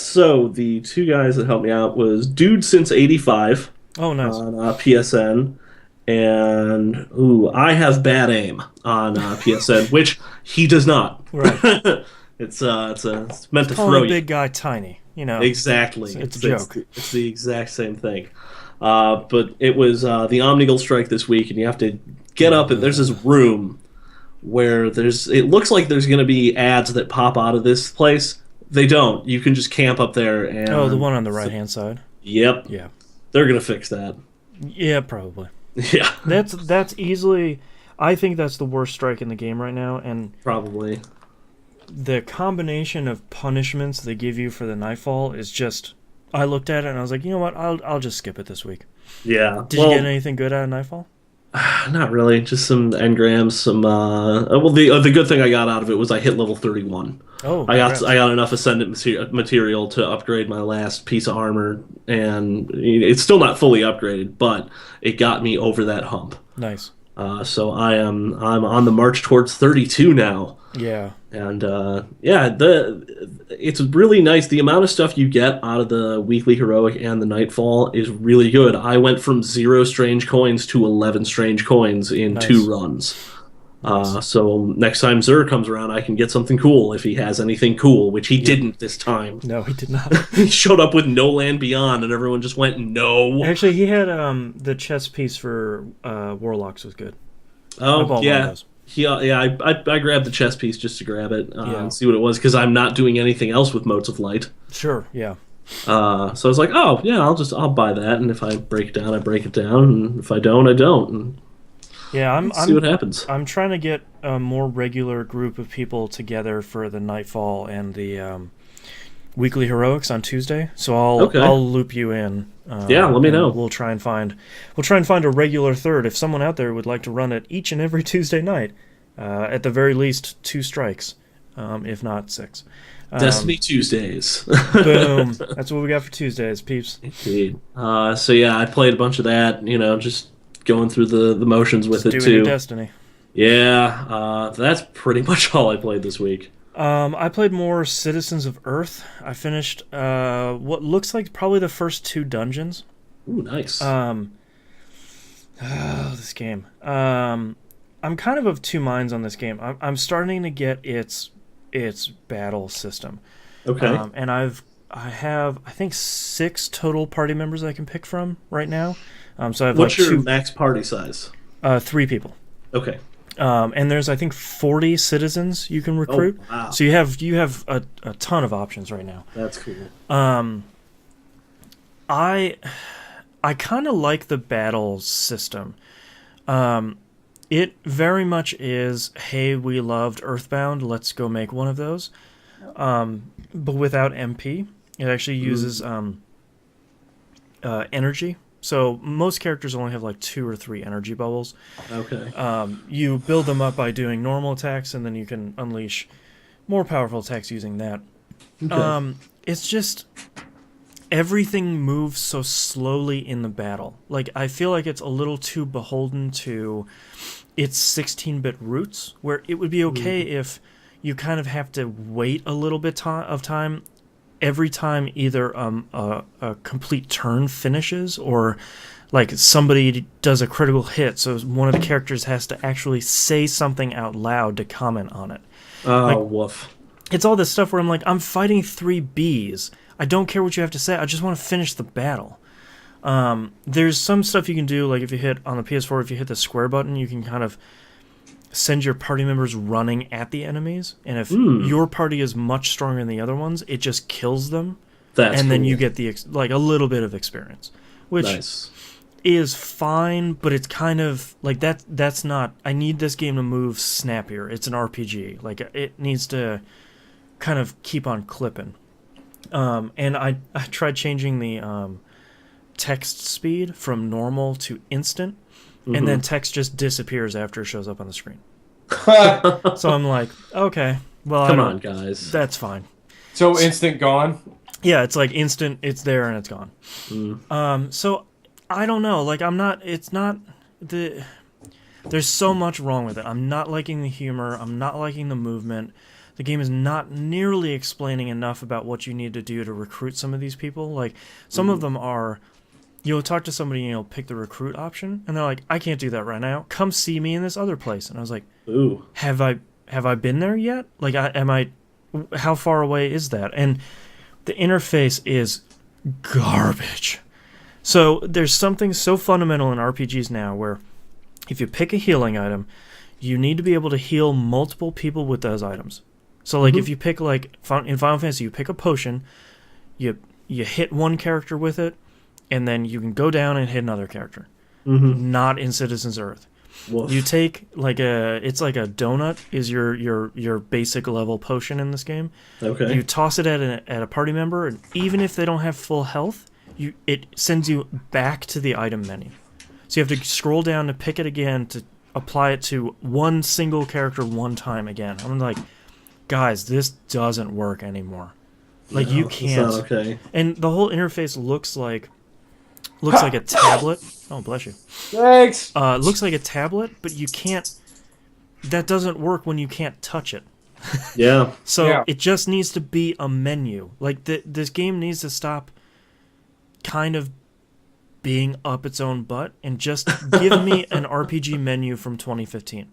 So the 2 guys that helped me out was Dude Since 85. Oh, nice. On PSN. And I have bad aim on PSN, which he does not. Right. It's meant to throw you. Big guy tiny, you know. Exactly. It's a joke. It's the exact same thing. But it was the Omnigul strike this week, and you have to get up, and there's this room where it looks like there's going to be ads that pop out of this place. They don't. You can just camp up there. And the one on the right-hand side? Yep. Yeah. They're going to fix that. Yeah, probably. Yeah. That's easily... I think that's the worst strike in the game right now, and... Probably. The combination of punishments they give you for the Nightfall is just... I looked at it and I was like, you know what, I'll just skip it this week. Yeah. Did you get anything good out of Nightfall? Not really. Just some engrams, some... the good thing I got out of it was I hit level 31. Oh, I got enough Ascendant material to upgrade my last piece of armor, and it's still not fully upgraded, but it got me over that hump. Nice. So I'm on the march towards 32 now. Yeah. And it's really nice. The amount of stuff you get out of the weekly heroic and the Nightfall is really good. I went from 0 strange coins to 11 strange coins in 2 runs. So next time Zur comes around, I can get something cool if he has anything cool, which he didn't this time. No, he did not. He showed up with No Land Beyond, and everyone just went, no. Actually, he had the chest piece for Warlocks was good. Oh, yeah. I grabbed the chest piece just to grab it and see what it was, because I'm not doing anything else with Motes of Light. Sure, yeah. So I was like, oh, yeah, I'll buy that, and if I break it down, I break it down, and if I don't, I don't. And I'm see what happens. I'm trying to get a more regular group of people together for the Nightfall and the Weekly Heroics on Tuesday, so I'll loop you in. Yeah, let me know. We'll try and find a regular third. If someone out there would like to run it each and every Tuesday night, at the very least 2 strikes, if not 6. Destiny Tuesdays. Boom. That's what we got for Tuesdays, peeps. Indeed. So yeah, I played a bunch of that. Just going through the motions with it Doing too. your Destiny. Yeah, that's pretty much all I played this week. I played more Citizens of Earth. I finished what looks like probably the first 2 dungeons. Ooh, nice. This game. I'm kind of 2 minds on this game. I'm starting to get its battle system. Okay. And I have I think 6 total party members I can pick from right now. So I have What's your 2 max party size? 3 people. Okay. And there's I think 40 citizens you can recruit. Oh, wow. So you have a ton of options right now. That's cool. I kind of like the battle system. It very much is, hey, we loved Earthbound, let's go make one of those. But without MP, it actually uses energy. So most characters only have like 2 or 3 energy bubbles. Okay. You build them up by doing normal attacks, and then you can unleash more powerful attacks using that. Okay. It's just everything moves so slowly in the battle. Like, I feel like it's a little too beholden to its 16-bit roots, where it would be okay if you kind of have to wait a little bit of time every time either a complete turn finishes or like somebody does a critical hit, so one of the characters has to actually say something out loud to comment on it. Woof. It's all this stuff where I'm like, I'm fighting 3 bees. I don't care what you have to say. I just want to finish the battle. There's some stuff you can do, like if you hit on the PS4, if you hit the square button, you can kind of send your party members running at the enemies, and if your party is much stronger than the other ones, it just kills them. That's and then cool. you get the like a little bit of experience, which Nice. is fine, but it's kind of like that's not. I need this game to move snappier. It's an RPG. Like it needs to kind of keep on clipping. And I tried changing the text speed from normal to instant, and then text just disappears after it shows up on the screen. So I'm like, okay, well, Come on, guys. That's fine. So instant gone. Yeah, it's like instant. It's there and it's gone. So I don't know. Like it's not the. There's so much wrong with it. I'm not liking the humor. I'm not liking the movement. The game is not nearly explaining enough about what you need to do to recruit some of these people. Like, some of them are, you'll talk to somebody and you'll pick the recruit option, and they're like, I can't do that right now. Come see me in this other place. And I was like, Ooh. have I been there yet? Like, how far away is that? And the interface is garbage. So there's something so fundamental in RPGs now where if you pick a healing item, you need to be able to heal multiple people with those items. So, like, if you pick, like, in Final Fantasy, you pick a potion, you hit one character with it, and then you can go down and hit another character. Not in Citizens Earth. Woof. You take, it's like a donut is your basic level potion in this game. Okay. You toss it at a party member, and even if they don't have full health, it sends you back to the item menu. So you have to scroll down to pick it again to apply it to one single character one time again. I'm like, guys, this doesn't work anymore. Like, No, you can't. It's not okay. And the whole interface looks like a tablet. Oh, bless you. Thanks. Looks like a tablet, but you can't. That doesn't work when you can't touch it. Yeah. So Yeah. it just needs to be a menu. Like, this game needs to stop kind of being up its own butt and just give me an RPG menu from 2015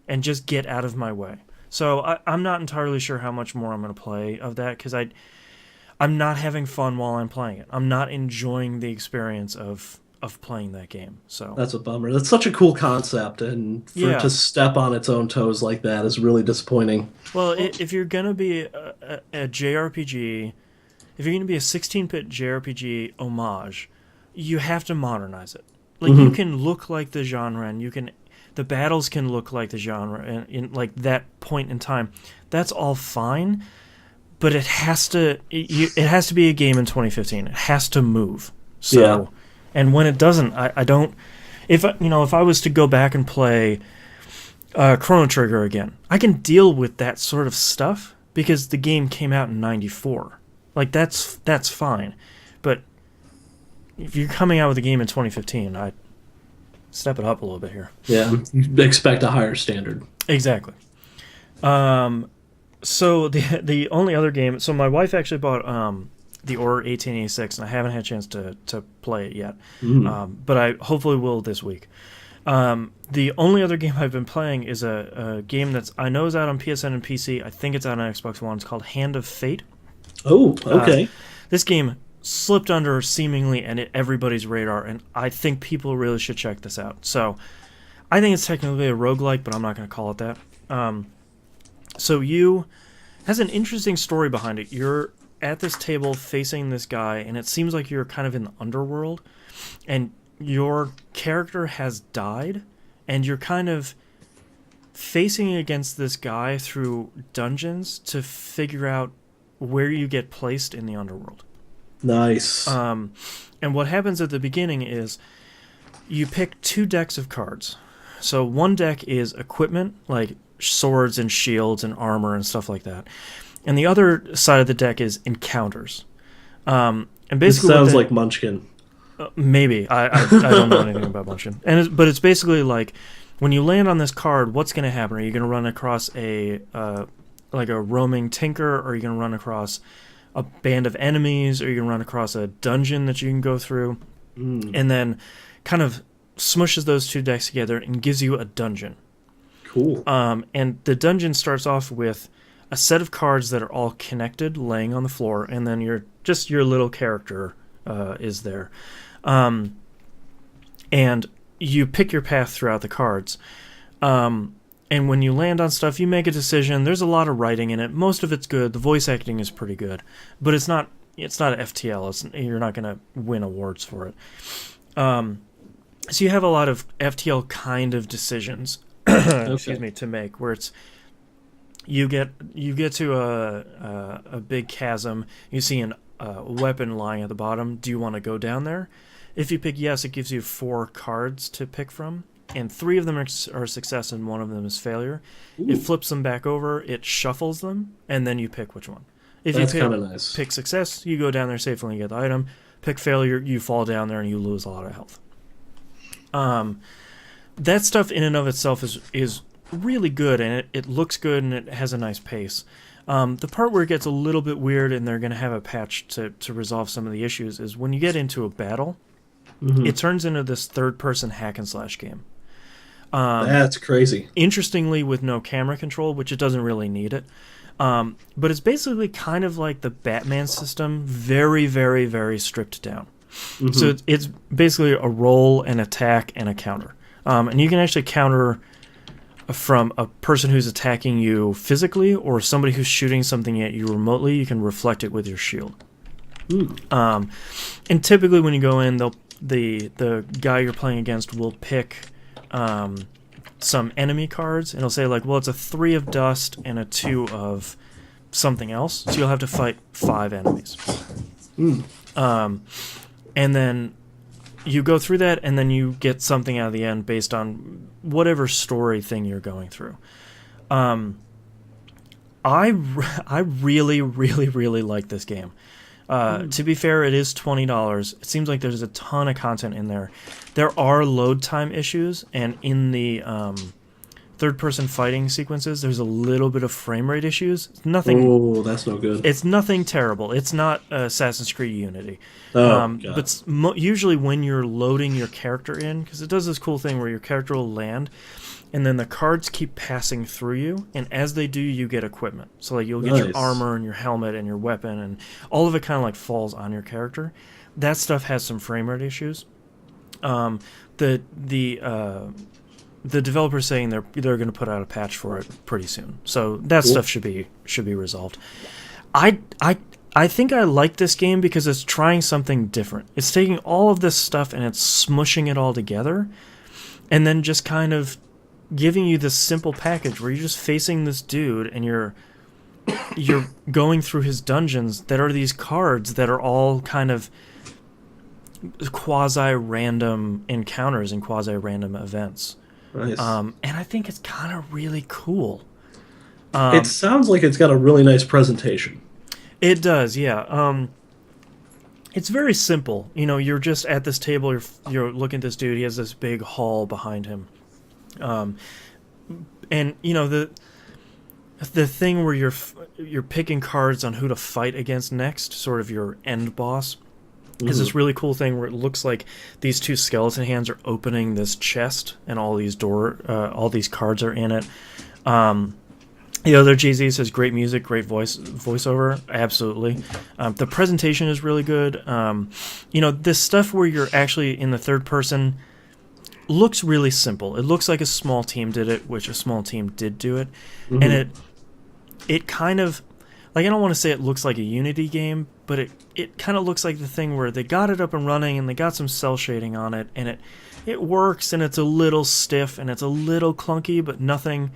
and just get out of my way. So I'm not entirely sure how much more I'm going to play of that, because I'm not having fun while I'm playing it. I'm not enjoying the experience of playing that game. So That's a bummer. That's such a cool concept, and for it to step on its own toes like that is really disappointing. Well, if you're going to be a JRPG, if you're going to be a 16-bit JRPG homage, you have to modernize it. Like, you can look like the genre, and the battles can look like the genre in like that point in time. That's all fine, but it has to be a game in 2015. It has to move. So, and when it doesn't, I don't. If I was to go back and play Chrono Trigger again, I can deal with that sort of stuff because the game came out in '94. Like that's fine, but if you're coming out with a game in 2015, I step it up a little bit here. Yeah, you expect a higher standard. Exactly. So the only other game, so my wife actually bought the Order 1886, and I haven't had a chance to play it yet, but I hopefully will this week. The only other game I've been playing is a game that's I know is out on PSN and PC. I think it's out on Xbox One. It's called Hand of Fate. Oh, okay. This game slipped under seemingly everybody's radar, and I think people really should check this out. So I think it's technically a roguelike, but I'm not going to call it that. So has an interesting story behind it. You're at this table facing this guy, and it seems like you're kind of in the underworld, and your character has died, and you're kind of facing against this guy through dungeons to figure out where you get placed in the underworld. Nice. And what happens at the beginning is you pick 2 decks of cards. So one deck is equipment, like swords and shields and armor and stuff like that. And the other side of the deck is encounters. And basically, it sounds like Munchkin. Maybe. I don't know anything about Munchkin. But it's basically like when you land on this card, what's going to happen? Are you going to run across a roaming tinker? Or are you going to run across a band of enemies? Or are you going to run across a dungeon that you can go through? And then kind of smushes those 2 decks together and gives you a dungeon. Cool. And the dungeon starts off with a set of cards that are all connected, laying on the floor, and then your little character is there. And you pick your path throughout the cards. And when you land on stuff, you make a decision. There's a lot of writing in it. Most of it's good. The voice acting is pretty good. But it's not an FTL. You're not going to win awards for it. So you have a lot of FTL kind of decisions excuse me, to make, where it's you get to a big chasm. You see a weapon lying at the bottom. Do you want to go down there? If you pick yes, it gives you 4 cards to pick from, and 3 of them are success and 1 of them is failure. Ooh. It flips them back over, it shuffles them, and then you pick which one. If That's you kind of nice. Pick success, you go down there safely and get the item. Pick failure, you fall down there and you lose a lot of health. That stuff in and of itself is really good, and it looks good, and it has a nice pace. The part where it gets a little bit weird, and they're going to have a patch to resolve some of the issues, is when you get into a battle, it turns into this third-person hack-and-slash game. That's crazy. Interestingly, with no camera control, which it doesn't really need it. But it's basically kind of like the Batman system, very, very, very stripped down. So it's basically a roll, an attack, and a counter. And you can actually counter from a person who's attacking you physically, or somebody who's shooting something at you remotely. You can reflect it with your shield. And typically when you go in, the guy you're playing against will pick some enemy cards, and he'll say, like, well, it's a 3 of dust and a 2 of something else, so you'll have to fight 5 enemies. And then you go through that, and then you get something out of the end based on whatever story thing you're going through. I really, really, really like this game. To be fair, it is $20. It seems like there's a ton of content in there. There are load time issues, and in the third-person fighting sequences, there's a little bit of frame rate issues. Nothing. Oh, that's no good. It's nothing terrible. It's not Assassin's Creed Unity. God. But usually when you're loading your character in, because it does this cool thing where your character will land, and then the cards keep passing through you, and as they do, you get equipment. So like you'll get your armor and your helmet and your weapon, and all of it kind of like falls on your character. That stuff has some frame rate issues. The developer's saying they're going to put out a patch for it pretty soon, so that stuff should be resolved. I think I like this game because it's trying something different. It's taking all of this stuff and it's smushing it all together, and then just kind of giving you this simple package where you're just facing this dude and you're you're going through his dungeons that are these cards that are all kind of quasi-random encounters and quasi-random events. Nice. And I think it's kind of really cool. It sounds like it's got a really nice presentation. It does, yeah. It's very simple. You know, you're just at this table, you're looking at this dude, he has this big hall behind him. And, you know, the thing where you're picking cards on who to fight against next, sort of your end boss, is this really cool thing where it looks like these two skeleton hands are opening this chest, and all these cards are in it. The other GZ says great music, great voiceover, absolutely. The presentation is really good. You know, this stuff where you're actually in the third person looks really simple. It looks like a small team did it, which a small team did do it, and it kind of, like, I don't want to say it looks like a Unity game, but it kind of looks like the thing where they got it up and running and they got some cell shading on it, and it works, and it's a little stiff and it's a little clunky, but nothing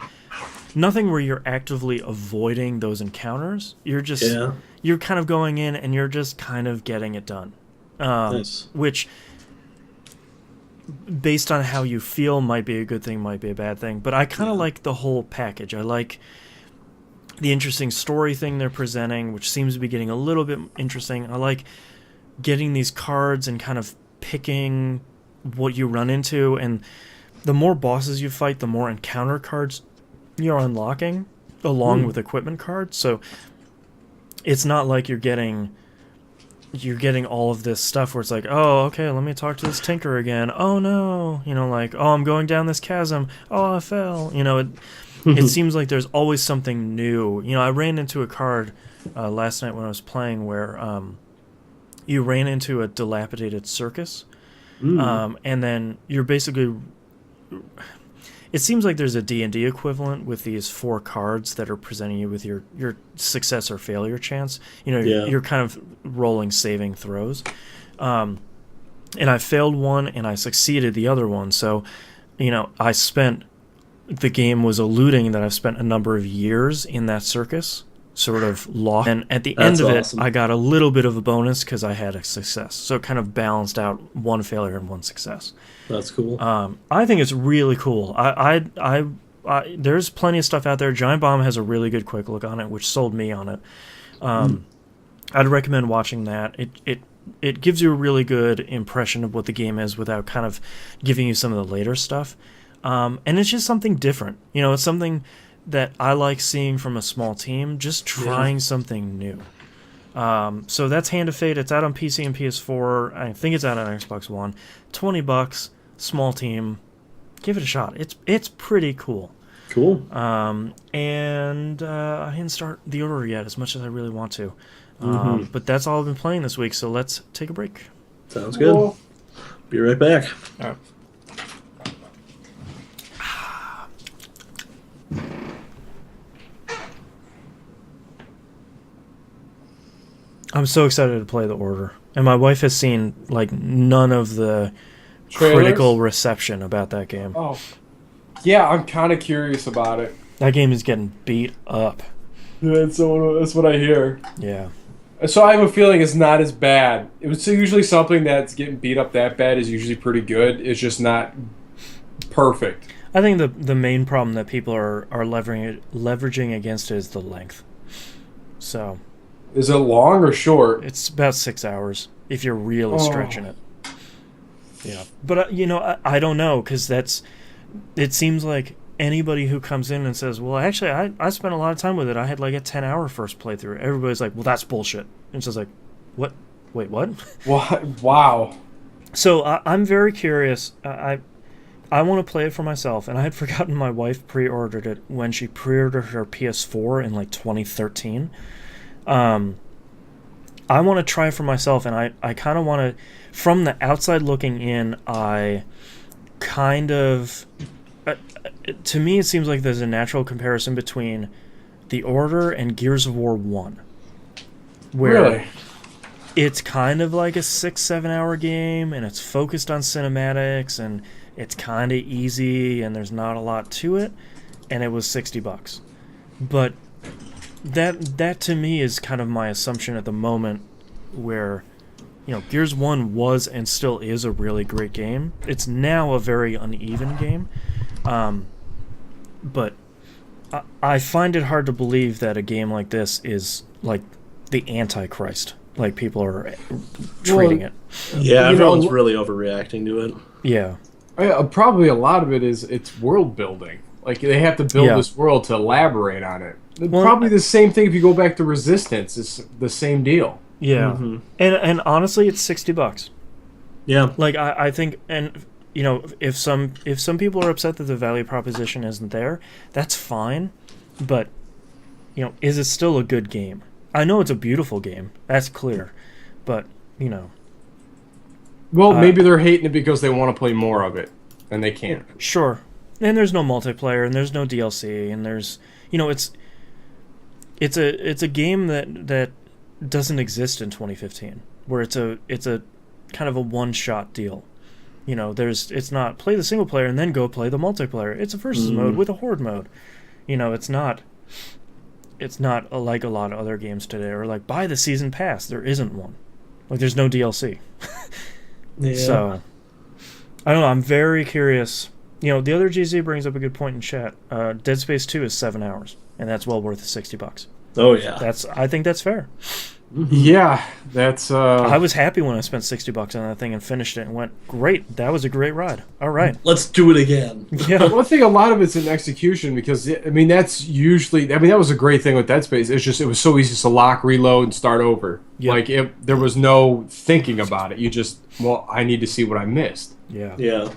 where you're actively avoiding those encounters. You're just you're kind of going in and you're just kind of getting it done. Nice. Which, based on how you feel, might be a good thing, might be a bad thing. But I kind of like the whole package. I like the interesting story thing they're presenting, which seems to be getting a little bit interesting. I like getting these cards and kind of picking what you run into. And the more bosses you fight, the more encounter cards you're unlocking, along with equipment cards. So it's not like you're getting all of this stuff where it's like, oh, okay, let me talk to this tinker again. Oh no, you know, like, oh, I'm going down this chasm. Oh, I fell. You know, it seems like there's always something new. You know, I ran into a card last night when I was playing where you ran into a dilapidated circus, and then you're basically. It seems like there's a D&D equivalent with these 4 cards that are presenting you with your success or failure chance. You know, you're kind of rolling saving throws. And I failed one and I succeeded the other one. So, you know, the game was alluding that I've spent a number of years in that circus, sort of lost. And at the end of it, I got a little bit of a bonus because I had a success. So it kind of balanced out one failure and one success. That's cool. I think it's really cool. I there's plenty of stuff out there. Giant Bomb has a really good quick look on it, which sold me on it. I'd recommend watching that. It gives you a really good impression of what the game is without kind of giving you some of the later stuff. And it's just something different. You know, it's something that I like seeing from a small team, just trying something new. So that's Hand of Fate. It's out on PC and PS4. I think it's out on Xbox One. $20, small team. Give it a shot. It's pretty cool. Cool. And I didn't start the order yet as much as I really want to. But that's all I've been playing this week, so let's take a break. Sounds good. Cool. Be right back. All right. I'm so excited to play The Order. And my wife has seen, like, none of the critical reception about that game. Oh. Yeah, I'm kind of curious about it. That game is getting beat up. Yeah, that's what I hear. Yeah. So I have a feeling it's not as bad. It was usually something that's getting beat up that bad is usually pretty good. It's just not perfect. I think the main problem that people are leveraging against it is the length. So... Is it long or short? It's about 6 hours if you're really stretching it. Yeah, but you know, I don't know, because it seems like anybody who comes in and says, well, actually, I spent a lot of time with it. I had like a 10-hour first playthrough. Everybody's like, well, that's bullshit. And it's just like, what? Wait, what? What? Wow. So I'm very curious. I want to play it for myself, and I had forgotten my wife pre-ordered it when she pre-ordered her PS4 in like 2013. I want to try it for myself, and I kind of want to, from the outside looking in, I kind of, to me it seems like there's a natural comparison between The Order and Gears of War 1. Where really? It's kind of like a 6-7 hour game, and it's focused on cinematics, and it's kind of easy, and there's not a lot to it, and it was $60. But that to me is kind of my assumption at the moment, where, Gears 1 was and still is a really great game. It's now a very uneven game, but I find it hard to believe that a game like this is like the Antichrist, like people are treating it. Yeah, everyone's really overreacting to it. Yeah. Probably a lot of it is it's world building. Like, they have to build this world to elaborate on it. Well, probably the same thing if you go back to Resistance. It's the same deal. Yeah. Mm-hmm. And honestly, it's $60. Yeah. Like, I think, and, if some people are upset that the value proposition isn't there, that's fine. But, is it still a good game? I know it's a beautiful game. That's clear. But, Well, maybe they're hating it because they want to play more of it, and they can't. Sure. And there's no multiplayer, and there's no DLC, and there's, it's a game that doesn't exist in 2015, where it's a kind of a one-shot deal. It's not play the single player and then go play the multiplayer. It's a versus mode with a horde mode. It's not like a lot of other games today, or like buy the season pass. There isn't one. Like, there's no DLC. Yeah. So, I don't know. I'm very curious. The other GZ brings up a good point in chat. Dead Space 2 is 7 hours, and that's well worth $60. Oh yeah. I think that's fair. Yeah, that's. I was happy when I spent $60 on that thing and finished it and went, great. That was a great ride. All right. Let's do it again. Yeah. Well, I think a lot of it's in execution because that's usually. That was a great thing with Dead Space. It's just it was so easy to lock, reload, and start over. Yep. Like there was no thinking about it. You just I need to see what I missed. Yeah. Yeah.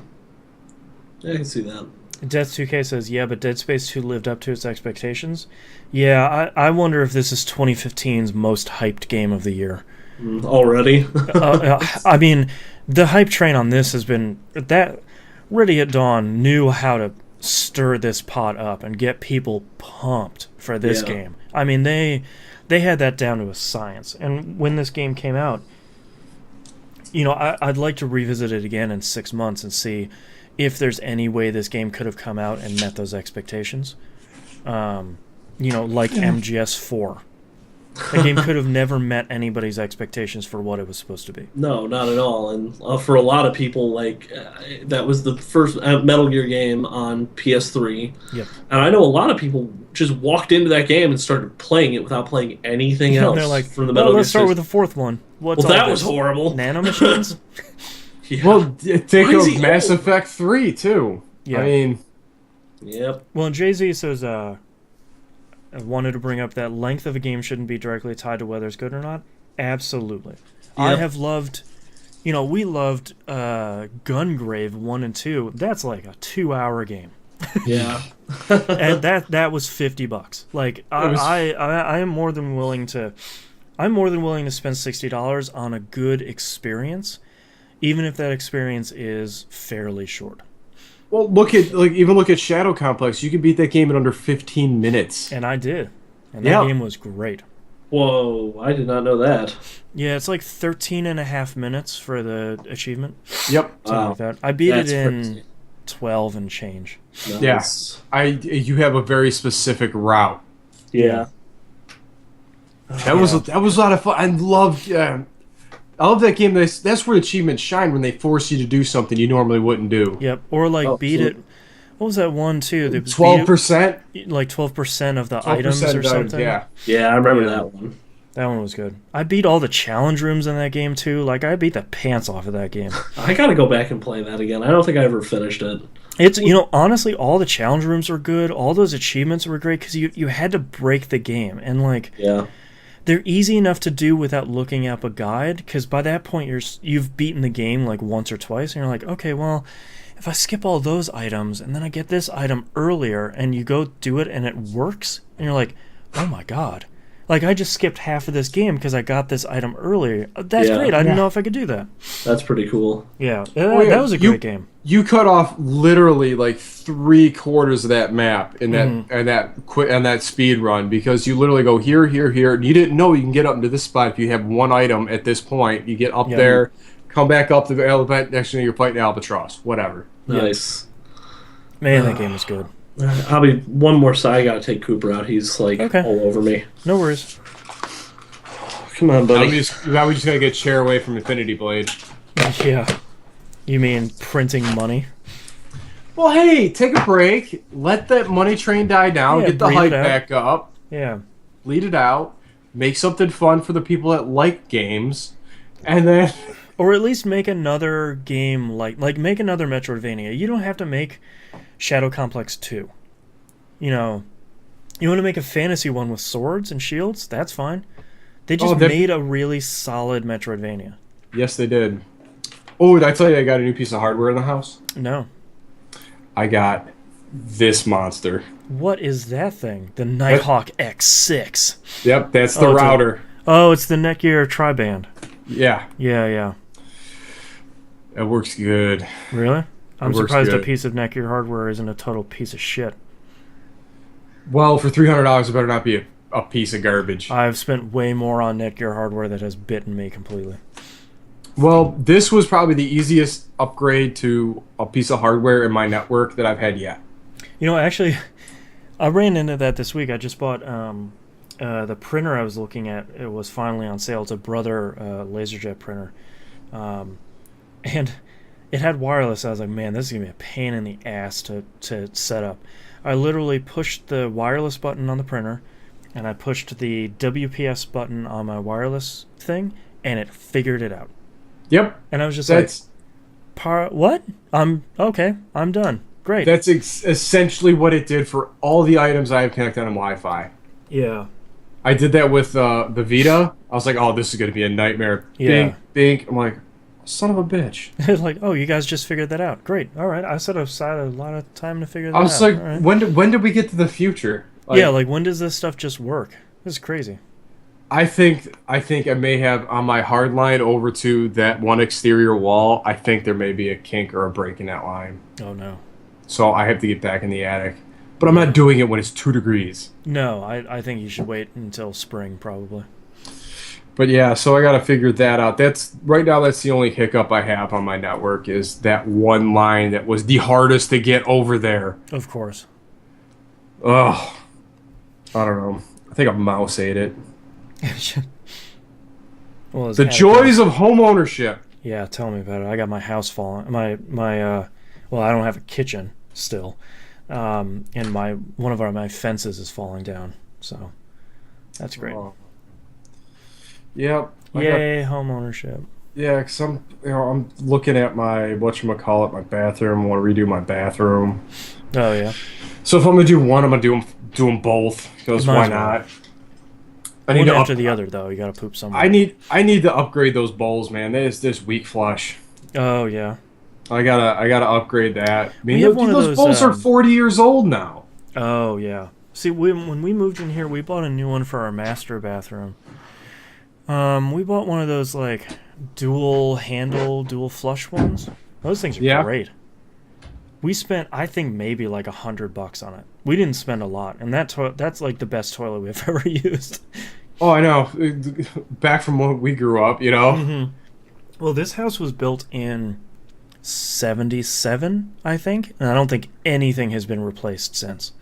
I can see that. Death2K says, yeah, but Dead Space 2 lived up to its expectations. Yeah, I wonder if this is 2015's most hyped game of the year. Already? I mean, the hype train on this has been... that Ready at Dawn knew how to stir this pot up and get people pumped for this game. I mean, they had that down to a science. And when this game came out, I'd like to revisit it again in 6 months and see if there's any way this game could have come out and met those expectations. Like MGS4. The game could have never met anybody's expectations for what it was supposed to be. No, not at all. And for a lot of people, that was the first Metal Gear game on PS3. Yep. And I know a lot of people just walked into that game and started playing it without playing anything else. And they're like, from the Metal Gear let's start series. with the fourth one. Well, that was horrible. Nanomachines? Yeah. Well, think Crazy of Mass Effect 3 too. Yeah. I mean, yep. Well, Jay-Z says, I wanted to bring up that length of a game shouldn't be directly tied to whether it's good or not. Absolutely. Yep. I have loved, we loved Gungrave 1 and 2. That's like a 2-hour game. Yeah. And that was $50. Like, I am more than willing to spend $60 on a good experience, even if that experience is fairly short. well, look at Shadow Complex. You can beat that game in under 15 minutes. And I did. And that game was great. Whoa, I did not know that. Yeah, it's like 13 and a half minutes for the achievement. Yep. Something like that. I beat That's it in crazy. 12 and change. Nice. Yeah. You have a very specific route. Yeah. That was a lot of fun. I love that game. That's where achievements shine, when they force you to do something you normally wouldn't do. Yep. Or beat it. What was that one too? 12%. Like 12% of the items or something. Yeah. Yeah, I remember that one. That one was good. I beat all the challenge rooms in that game too. Like, I beat the pants off of that game. I gotta go back and play that again. I don't think I ever finished it. It's, honestly, all the challenge rooms were good. All those achievements were great because you had to break the game. And, yeah. they're easy enough to do without looking up a guide, because by that point you've beaten the game like once or twice, and you're like, okay, well, if I skip all those items and then I get this item earlier, and you go do it and it works, and you're like, oh my god, like, I just skipped half of this game because I got this item earlier. That's great. I didn't know if I could do that. That's pretty cool. Yeah, that was a great game. You cut off literally like 3/4 of that map in that speed run, because you literally go here, here, here, and you didn't know you can get up into this spot if you have one item at this point. You get up there, come back up to the elephant, next thing you're fighting Albatross, whatever. Nice. Man, that game was good. I'll be one more side. I gotta take Cooper out. He's like Okay. all over me. No worries. Come on, Now buddy. we just gotta get chair away from Infinity Blade. Yeah. You mean printing money? Well, hey, take a break. Let that money train die down. Yeah, Get the breathe hype it out. back up. Yeah. Lead it out. Make something fun for the people that like games. And then... Or at least make another game like make another Metroidvania. You don't have to make Shadow Complex 2. You know, you want to make a fantasy one with swords and shields? That's fine. They just made a really solid Metroidvania. Yes, they did. Oh, did I tell you I got a new piece of hardware in the house? No. I got this monster. What is that thing? The Nighthawk X6. Yep, that's the Oh, router. It's the Netgear Tri-Band. Yeah, Yeah. it works good. Really? I'm works surprised a good. piece of Netgear hardware isn't a total piece of shit. Well, for $300, it better not be a piece of garbage. I've spent way more on Netgear hardware that has bitten me completely. Well, this was probably the easiest upgrade to a piece of hardware in my network that I've had yet. You know, actually, I ran into that this week. I just bought the printer I was looking at. It was finally on sale. It's a Brother LaserJet printer. And it had wireless. I was like, man, this is going to be a pain in the ass to set up. I literally pushed the wireless button on the printer, and I pushed the WPS button on my wireless thing, and it figured it out. Yep. And I was just That's what? Okay, I'm done. Great. that's essentially what it did for all the items I have connected on Wi-Fi. Yeah. I did that with the Vita. I was like, oh, this is going to be a nightmare. Yeah. Bink. I'm like, son of a bitch. It's like, oh, you guys just figured that out. Great. All right. I set aside a lot of time to figure that out. I was like, All right. when did we get to the future? Like when does this stuff just work? This is crazy. I think I may have on my hard line over to that one exterior wall. I think there may be a kink or a break in that line. Oh no. So I have to get back in the attic. But I'm not doing it when it's 2 degrees. No, I think you should wait until spring probably. But yeah, so I got to figure that out. That's right now. That's the only hiccup I have on my network is that one line that was the hardest to get over there. Of course. Ugh. I don't know. I think a mouse ate it. Well, it's The joys of home ownership. Yeah, tell me about it. I got my house falling. My well, I don't have a kitchen still, and one of my fences is falling down. So that's great. Oh. Yep. Yay, home ownership. Yeah, because I'm looking at my whatchamacallit, my bathroom. I want to redo my bathroom. Oh yeah. So if I'm gonna do one, I'm gonna do them both. Because Might why as well. not? I need One to after the other though. You gotta poop somewhere. I need to upgrade those bowls, man. There's weak flush. Oh yeah. I gotta upgrade that. I mean, We have one of those those, bowls are 40 years old now. Oh yeah. See, when we moved in here, we bought a new one for our master bathroom. We bought one of those like dual handle, dual flush ones. Those things are great. We spent, I think, maybe like $100 on it. We didn't spend a lot, and that's like the best toilet we've ever used. Oh, I know. Back from when we grew up, you know. Mm-hmm. Well, this house was built in '77, I think, and I don't think anything has been replaced since.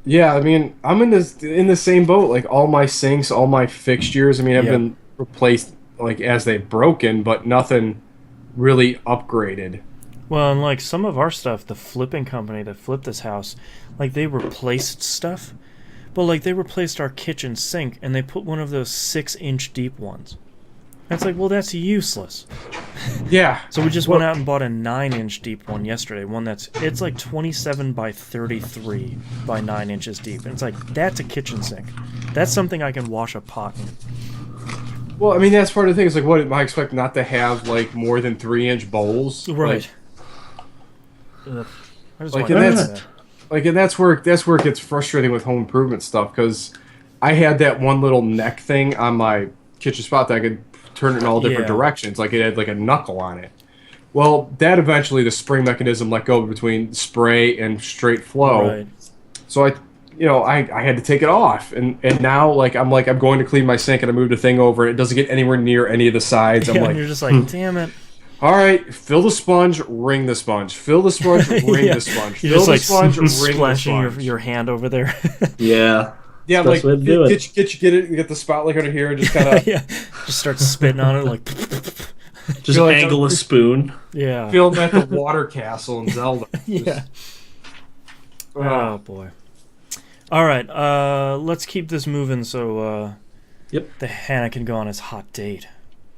Yeah, I mean, I'm in the same boat. Like all my sinks, all my fixtures, I mean, have been replaced like as they've broken, but nothing really upgraded. Well, and like some of our stuff, the flipping company that flipped this house, like they replaced stuff, but like they replaced our kitchen sink and they put one of those 6-inch deep ones. That's like, well, that's useless. Yeah. So we just went out and bought a 9-inch deep one yesterday. It's like 27 by 33 by 9 inches deep. And it's like, that's a kitchen sink. That's something I can wash a pot in. Well, I mean, that's part of the thing. It's like, what am I expect not to have like more than 3-inch bowls? Right. Like, and that's where it gets frustrating with home improvement stuff, because I had that one little neck thing on my kitchen spot that I could turn it in all different directions. Like it had like a knuckle on it. Well, that eventually the spring mechanism let go between spray and straight flow. Right. So I had to take it off, and now I'm going to clean my sink and I moved the thing over and it doesn't get anywhere near any of the sides. I'm Yeah, like, and you're just like, damn it. All right, fill the sponge, ring the sponge. Fill the sponge, ring Yeah. the sponge. You're Fill just the like sponge, ring the splashing sponge. your hand over there. Yeah. Yeah, It's the like best way to do it. get the spotlight under here and just kind of Yeah, just start spitting on it like. Just feel like angle a spoon. Yeah. feel them at the water castle in Zelda. Yeah. Just, Oh boy. All right, let's keep this moving so Yep. the Hannah can go on his hot date.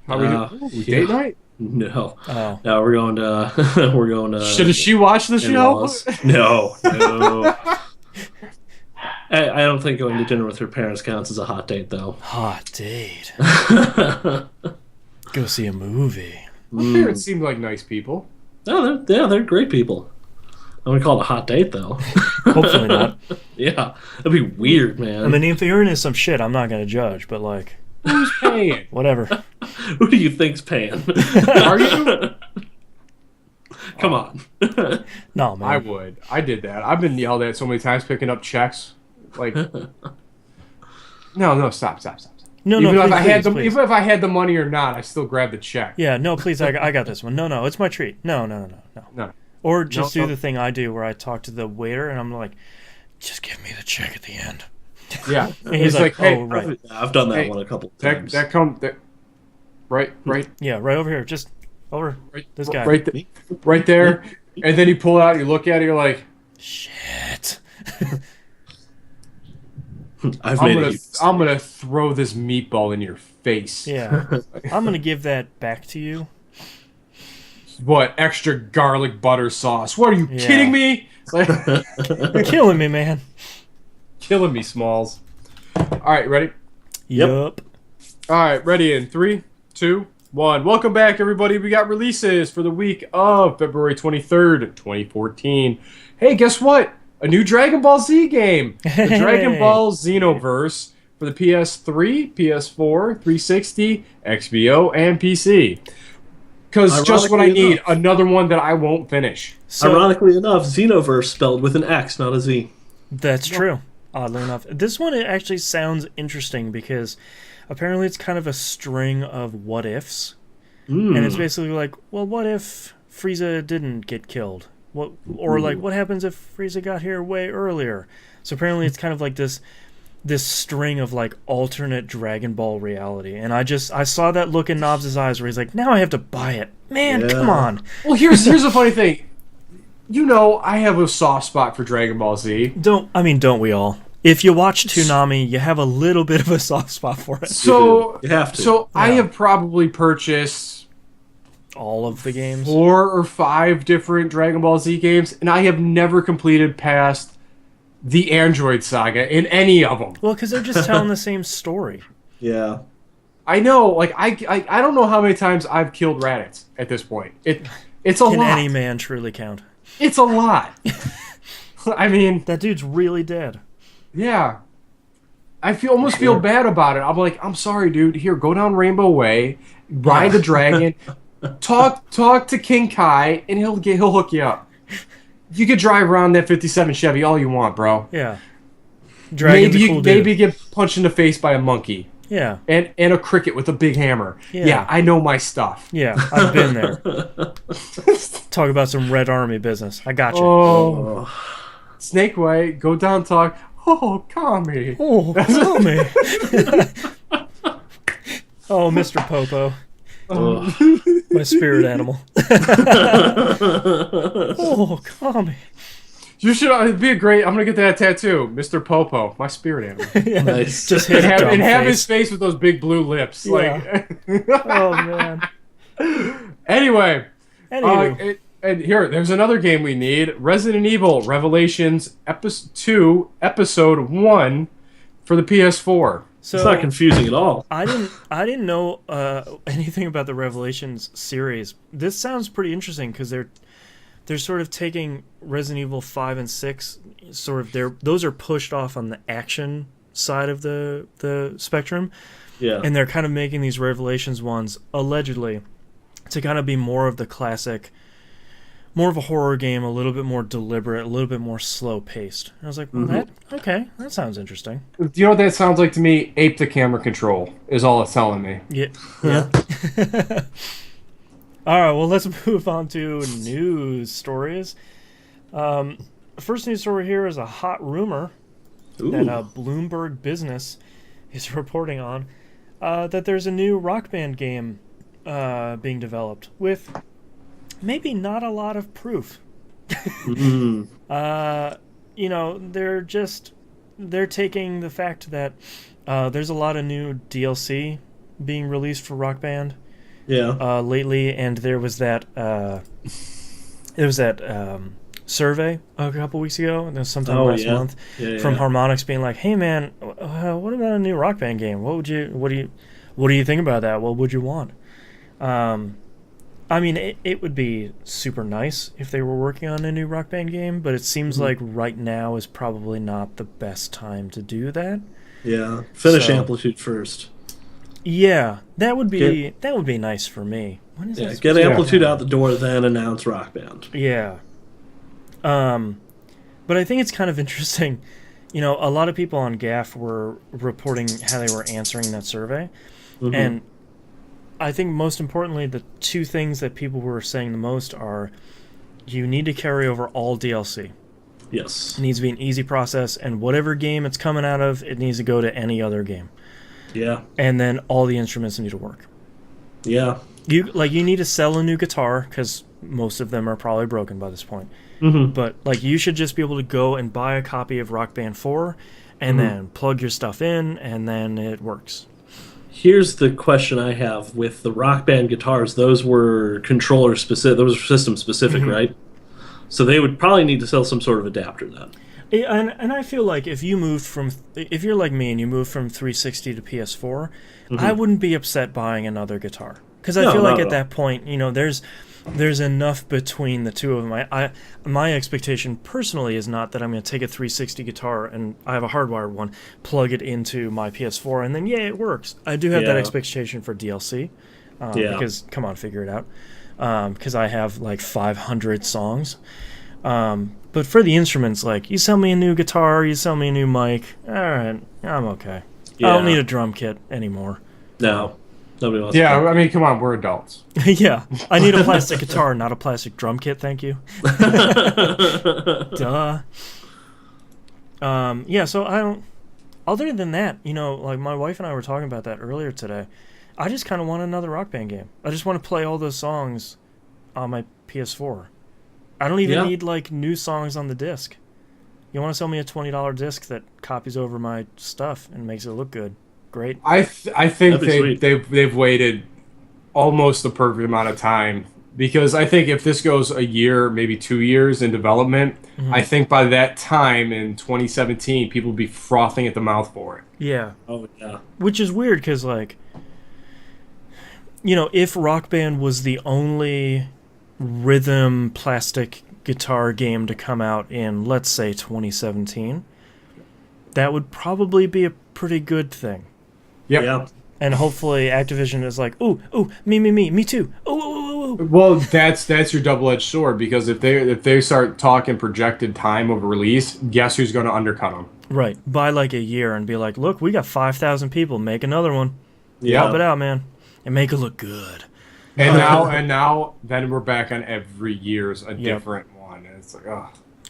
how we do? Date night? No. Oh. No, we're going to we're going to Should she watch the show? in-laws. No. I don't think going to dinner with her parents counts as a hot date, though. Hot date. Go see a movie. My parents seem like nice people. No, they're great people. I wouldn't call it a hot date, though. Hopefully not. Yeah, that'd be weird, man. I mean, if you're into some shit, I'm not gonna judge, but like, Who's paying? whatever. Who do you think's paying? Are you? Come on. No, man. I would. I did that. I've been yelled at so many times picking up checks. Like, no, stop. No, Even if please, I had please, please. even if I had the money or not, I still grab the check. Yeah, no, please, I got this one. No, it's my treat. No. No. Or just No, do no. the thing I do where I talk to the waiter and I'm like, just give me the check at the end. Yeah. And he's It's like, hey, oh, right. I've done that Hey, one a couple that times. right Yeah, right over here. Just over this guy. right there. And then you pull it out, you look at it, you're like, Shit. I've made it. I'm gonna throw this meatball in your face. Yeah. I'm going to give that back to you. What, extra garlic butter sauce? What, are you Yeah. kidding me? Like, You're killing me, man. killing me, Smalls. Alright, ready? Yup. Alright, ready in 3, 2, 1. Welcome back, everybody. We got releases for the week of February 23rd, 2014. Hey, guess what? A new Dragon Ball Z game. The Dragon Ball Xenoverse for the PS3, PS4, 360, XBO, and PC. Because just what I Ironically need, enough. another one that I won't finish. So, Ironically enough, Xenoverse spelled with an X, not a Z. that's true. Oddly enough. This one, it actually sounds interesting because apparently it's kind of a string of what ifs. And it's basically like, well, what if Frieza didn't get killed? Or like, what happens if Frieza got here way earlier? So apparently it's kind of like this string of like alternate Dragon Ball reality. And I saw that look in Knobs' eyes where he's like, now I have to buy it. Man, Yeah. come on. Well, here's the funny thing. You know, I have a soft spot for Dragon Ball Z. Don't we all? If you watch Toonami, you have a little bit of a soft spot for it. So, You have to. so I Yeah. have probably purchased All of the games. 4 or 5 different Dragon Ball Z games, and I have never completed past the Android Saga in any of them. Well, because they're just telling the same story. Yeah. I know, like I don't know how many times I've killed Raditz at this point. It's a Can lot. any man truly count? It's a lot. I mean, That dude's really dead. yeah. I almost feel bad about it. I'm like, I'm sorry, dude. Here, go down Rainbow Way, ride the dragon, talk to King Kai, and he'll hook you up. You could drive around that '57 Chevy all you want, bro. Yeah. Dragon's a cool dude. Maybe get punched in the face by a monkey Yeah. and a cricket with a big hammer. Yeah. Yeah, I know my stuff. Yeah, I've been there. Talk about some Red Army business. I got you. Oh, Snake Way, go down, talk. Oh, Kami. Oh, tell me. Oh, Mr. Popo. My spirit animal. Oh, Kami. You should. It'd be a great. I'm gonna get that tattoo, Mr. Popo, my spirit animal, Yeah. Nice. Just his dumb and have his face. face with those big blue lips. Yeah. Like, Oh, man. anyway, Anywho. and here, there's another game we need: Resident Evil Revelations Episode 2, Episode 1 for the PS4. So, It's not confusing at all. I didn't know anything about the Revelations series. This sounds pretty interesting because they're sort of taking Resident Evil 5 and 6, those are pushed off on the action side of the spectrum, Yeah. and they're kind of making these Revelations ones allegedly to kind of be more of the classic, more of a horror game, a little bit more deliberate, a little bit more slow paced. I was like, well, that sounds interesting. Do you know what that sounds like to me? Ape the camera control is all it's telling me. Yeah. Yeah. All right, well, let's move on to news stories. First news story here is a hot rumor that Bloomberg Business is reporting on that there's a new Rock Band game being developed with maybe not a lot of proof. You know, they're taking the fact that there's a lot of new DLC being released for Rock Band lately, and there was that survey a couple weeks ago, and sometime last month from Harmonix being like, "Hey man, what about a new Rock Band game? What do you think about that? What would you want?" I mean, it would be super nice if they were working on a new Rock Band game, but it seems like right now is probably not the best time to do that. Yeah, finish Amplitude first. Yeah, that would be nice for me. When is that? Get Amplitude out the door, then announce Rock Band. Yeah. But I think it's kind of interesting. You know, a lot of people on GAF were reporting how they were answering that survey, and I think most importantly, the two things that people were saying the most are you need to carry over all DLC. Yes. It needs to be an easy process, and whatever game it's coming out of, it needs to go to any other game. Yeah. And then all the instruments need to work. Yeah. You need to sell a new guitar, because most of them are probably broken by this point. But like you should just be able to go and buy a copy of Rock Band 4 and then plug your stuff in, and then it works. Here's the question I have with the Rock Band guitars. Those were controller specific. Those were system specific, right? So they would probably need to sell some sort of adapter then. And I feel like if you're like me and you move from 360 to PS4, I wouldn't be upset buying another guitar, because I feel like at that point, you know, there's enough between the two of them. My expectation personally is not that I'm going to take a 360 guitar, and I have a hardwired one, plug it into my PS4, and then it works. I do have that expectation for DLC, because come on, figure it out. Because I have like 500 songs. But for the instruments, like, you sell me a new guitar, you sell me a new mic, all right, I'm okay. I don't need a drum kit anymore. No. Nobody wants to. I mean, come on, we're adults. Yeah, I need a plastic guitar, not a plastic drum kit, thank you. Duh. So I don't... Other than that, you know, like my wife and I were talking about that earlier today. I just kind of want another Rock Band game. I just want to play all those songs on my PS4. I don't even need, like, new songs on the disc. You want to sell me a $20 disc that copies over my stuff and makes it look good? Great. I think they've waited almost the perfect amount of time, because I think if this goes a year, maybe 2 years in development, I think by that time in 2017, people will be frothing at the mouth for it. Yeah. Oh, yeah. Which is weird, because, like, you know, if Rock Band was the only rhythm plastic guitar game to come out in, let's say, 2017, that would probably be a pretty good thing. Yep. Yeah. And hopefully Activision is like, ooh, me too. Ooh. Well, that's your double-edged sword, because if they start talking projected time of release, guess who's going to undercut them? Right. By like a year and be like, look, we got 5,000 people. Make another one. Yeah. Help it out, man. And make it look good. And now, then we're back on every year's a different one. And it's like,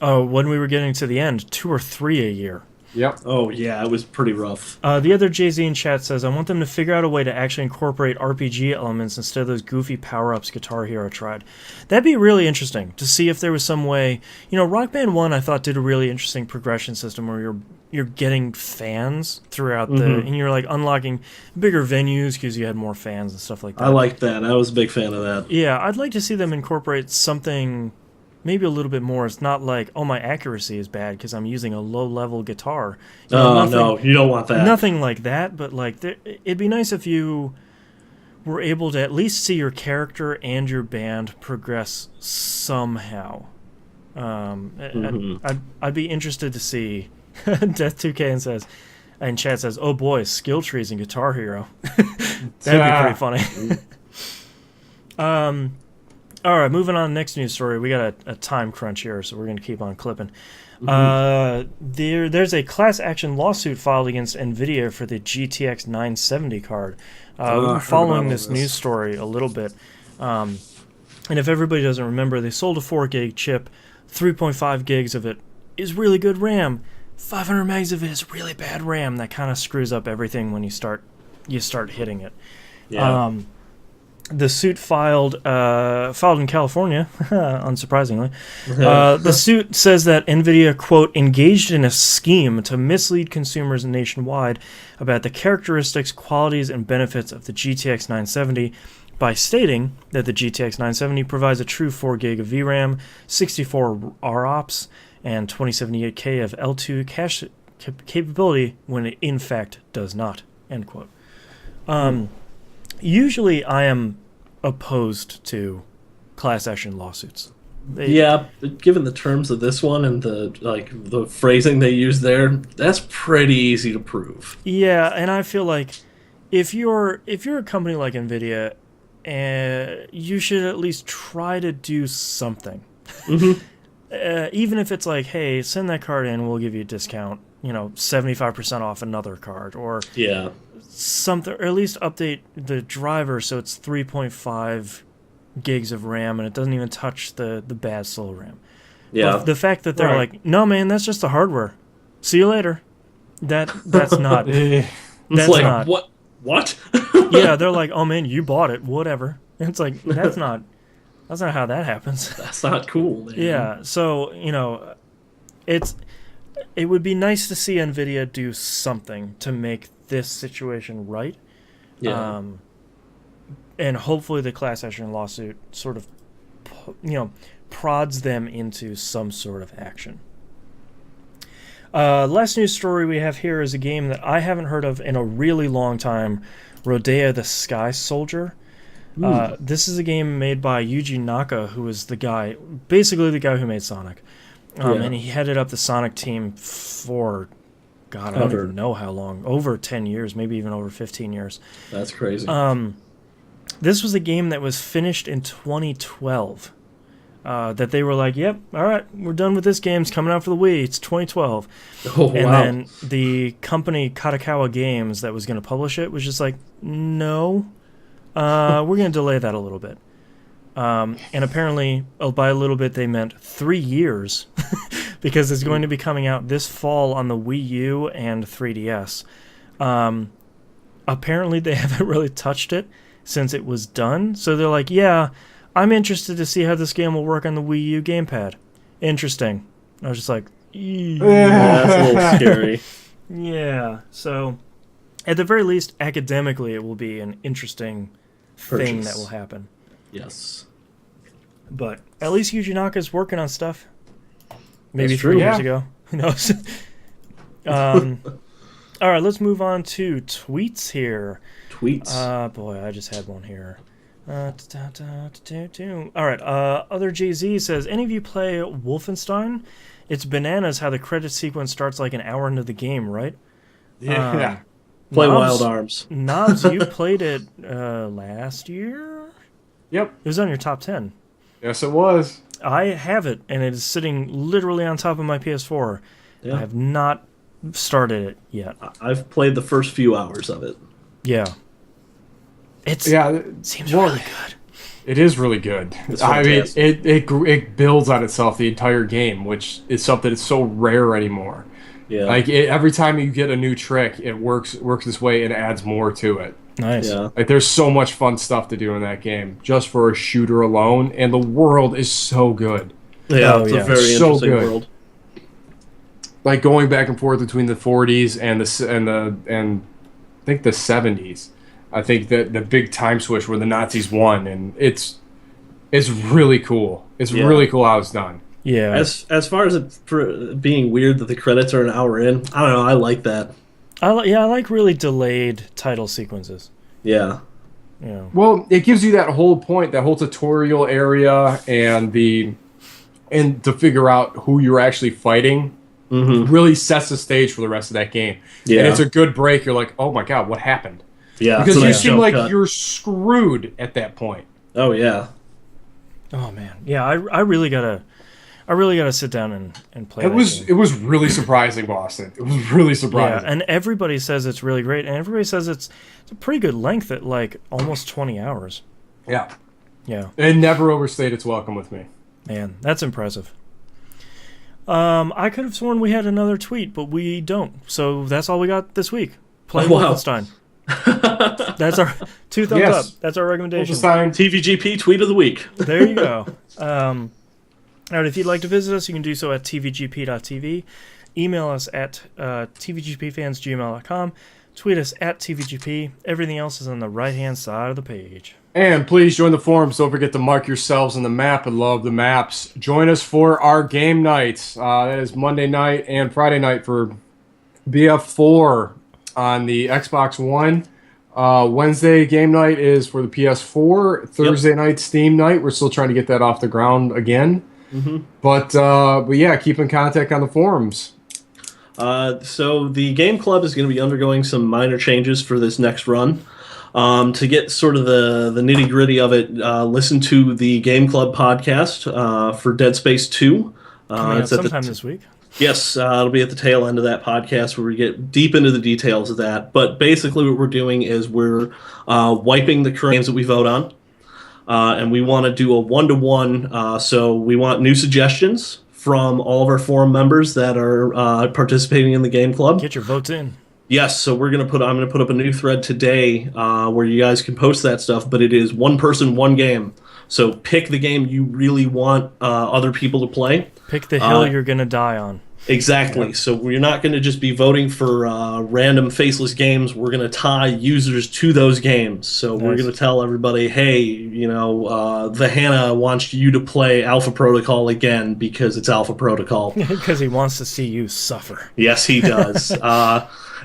oh, when we were getting to the end, 2 or 3 a year. Yep. Oh, yeah, it was pretty rough. The other Jay-Z in chat says, I want them to figure out a way to actually incorporate RPG elements instead of those goofy power-ups Guitar Hero tried. That'd be really interesting to see if there was some way. You know, Rock Band 1, I thought, did a really interesting progression system where you're getting fans throughout and you're like unlocking bigger venues because you had more fans and stuff like that. I liked that. I was a big fan of that. Yeah, I'd like to see them incorporate something maybe a little bit more. It's not like, oh, my accuracy is bad because I'm using a low-level guitar. You know, no, you don't want that. Nothing like that, but like it'd be nice if you were able to at least see your character and your band progress somehow. I'd be interested to see. Death2K and chat says, oh boy, skill trees in Guitar Hero. That'd be pretty funny. All right, moving on. Next news story. We got a time crunch here, so we're going to keep on clipping. There's a class action lawsuit filed against NVIDIA for the GTX 970 card. We're following this news story a little bit. And if everybody doesn't remember, they sold a 4 gig chip, 3.5 gigs of it is really good RAM. 500 megs of it is really bad RAM. That kind of screws up everything when you start hitting it. Yeah. The suit filed in California, unsurprisingly. The suit says that NVIDIA, quote, engaged in a scheme to mislead consumers nationwide about the characteristics, qualities, and benefits of the GTX 970 by stating that the GTX 970 provides a true 4 gig of VRAM, 64 ROPS, and 2078K of L2 cache capability when it in fact does not, end quote. Usually I am opposed to class action lawsuits. Yeah, but given the terms of this one and the phrasing they use there, that's pretty easy to prove. Yeah, and I feel like if you're a company like NVIDIA, you should at least try to do something. Mm-hmm. Even if it's like, hey, send that card in, we'll give you a discount, 75% off another card, or Yeah. something, or at least update the driver so it's 3.5 gigs of RAM and it doesn't even touch the bad slow RAM. Yeah. But the fact that they're like, no man, that's just the hardware. See you later. That's not. It's That's like, not. What? Yeah, they're like, oh man, you bought it, whatever. And it's like, that's not how that happens. That's not cool, man. Yeah, so, it would be nice to see NVIDIA do something to make this situation right. Yeah. And hopefully the class action lawsuit sort of, prods them into some sort of action. Last news story we have here is a game that I haven't heard of in a really long time, Rodea the Sky Soldier. This is a game made by Yuji Naka, who is basically the guy who made Sonic. And he headed up the Sonic team for, God, I don't even know how long. Over 10 years, maybe even over 15 years. That's crazy. This was a game that was finished in 2012. That they were like, yep, all right, we're done with this game. It's coming out for the Wii. It's 2012. Oh, and wow. then the company Katakawa Games that was going to publish it was just like, no, we're going to delay that a little bit. And apparently, by a little bit, they meant 3 years because it's going to be coming out this fall on the Wii U and 3DS. Apparently, they haven't really touched it since it was done. So they're like, yeah, I'm interested to see how this game will work on the Wii U gamepad. Interesting. I was just like, That's a little scary. yeah. So, at the very least, academically, it will be an interesting thing that will happen. Yes. But at least Yuji Naka's working on stuff. Maybe That's 3 true. years ago. Who knows? All right, let's move on to tweets here. Tweets. Boy, I just had one here. All right, Other Jay-Z says, any of you play Wolfenstein? It's bananas how the credit sequence starts like an hour into the game, right? Yeah. Play Knobs- Wild Arms. Knobs, you played it last year? Yep. It was on your top 10. Yes, it was. I have it, and it is sitting literally on top of my PS4. Yeah. I have not started it yet. I've played the first few hours of it. Yeah. It seems really good. It is really good. It's I mean, fantastic. it builds on itself the entire game, which is something that's so rare anymore. Yeah. Like every time you get a new trick, it works this way and adds more to it. Nice. Yeah. Like there's so much fun stuff to do in that game just for a shooter alone, and the world is so good. Yeah, Oh, it's yeah. a very So interesting good. world. Like going back and forth between the 40s and I think the 70s. I think that the big time switch where the Nazis won, and it's really cool. It's Yeah. really cool how it's done. Yeah. As far as it being weird that the credits are an hour in, I don't know. I like that. I like really delayed title sequences. Yeah. Yeah. Well, it gives you that whole point, that whole tutorial area, and to figure out who you're actually fighting. Mm-hmm. Really sets the stage for the rest of that game. Yeah. And it's a good break. You're like, oh my god, what happened? Yeah. Because it's a you nice seem jump like cut. you're screwed at that point. Oh yeah. Oh man. Yeah, I really gotta sit down and play It that was game. it was really surprising, Boston. It was really Yeah, surprising. and everybody says it's really great, and everybody says it's a pretty good length at like almost 20 hours. Yeah. Yeah. It never overstayed its welcome with me. Man, that's impressive. I could have sworn we had another tweet, but we don't. So that's all we got this week. Play Wolfenstein. That's our 2 thumbs up. That's our recommendation. Wolfenstein. TVGP tweet of the week. There you go. All right, if you'd like to visit us, you can do so at tvgp.tv. Email us at tvgpfans@gmail.com. Tweet us at tvgp. Everything else is on the right-hand side of the page. And please join the forums. Don't forget to mark yourselves on the map. I love the maps. Join us for our game nights. That is Monday night and Friday night for BF4 on the Xbox One. Wednesday game night is for the PS4. Thursday night Steam night. We're still trying to get that off the ground again. Mm-hmm. But yeah, keep in contact on the forums. So the Game Club is going to be undergoing some minor changes for this next run. To get sort of the nitty gritty of it, listen to the Game Club podcast for Dead Space 2. Coming out sometime this week. Yes, it'll be at the tail end of that podcast where we get deep into the details of that. But basically what we're doing is we're wiping the current games that we vote on. And we want to do a 1-to-1. So we want new suggestions from all of our forum members that are participating in the Game Club. Get your votes in. Yes, so I'm gonna put up a new thread today where you guys can post that stuff, but it is one person, one game. So pick the game you really want other people to play. Pick the hill you're gonna die on. Exactly. So we're not going to just be voting for random faceless games. We're going to tie users to those games. So we're going to tell everybody, hey, the Hannah wants you to play Alpha Protocol again because it's Alpha Protocol. Because he wants to see you suffer. Yes, he does.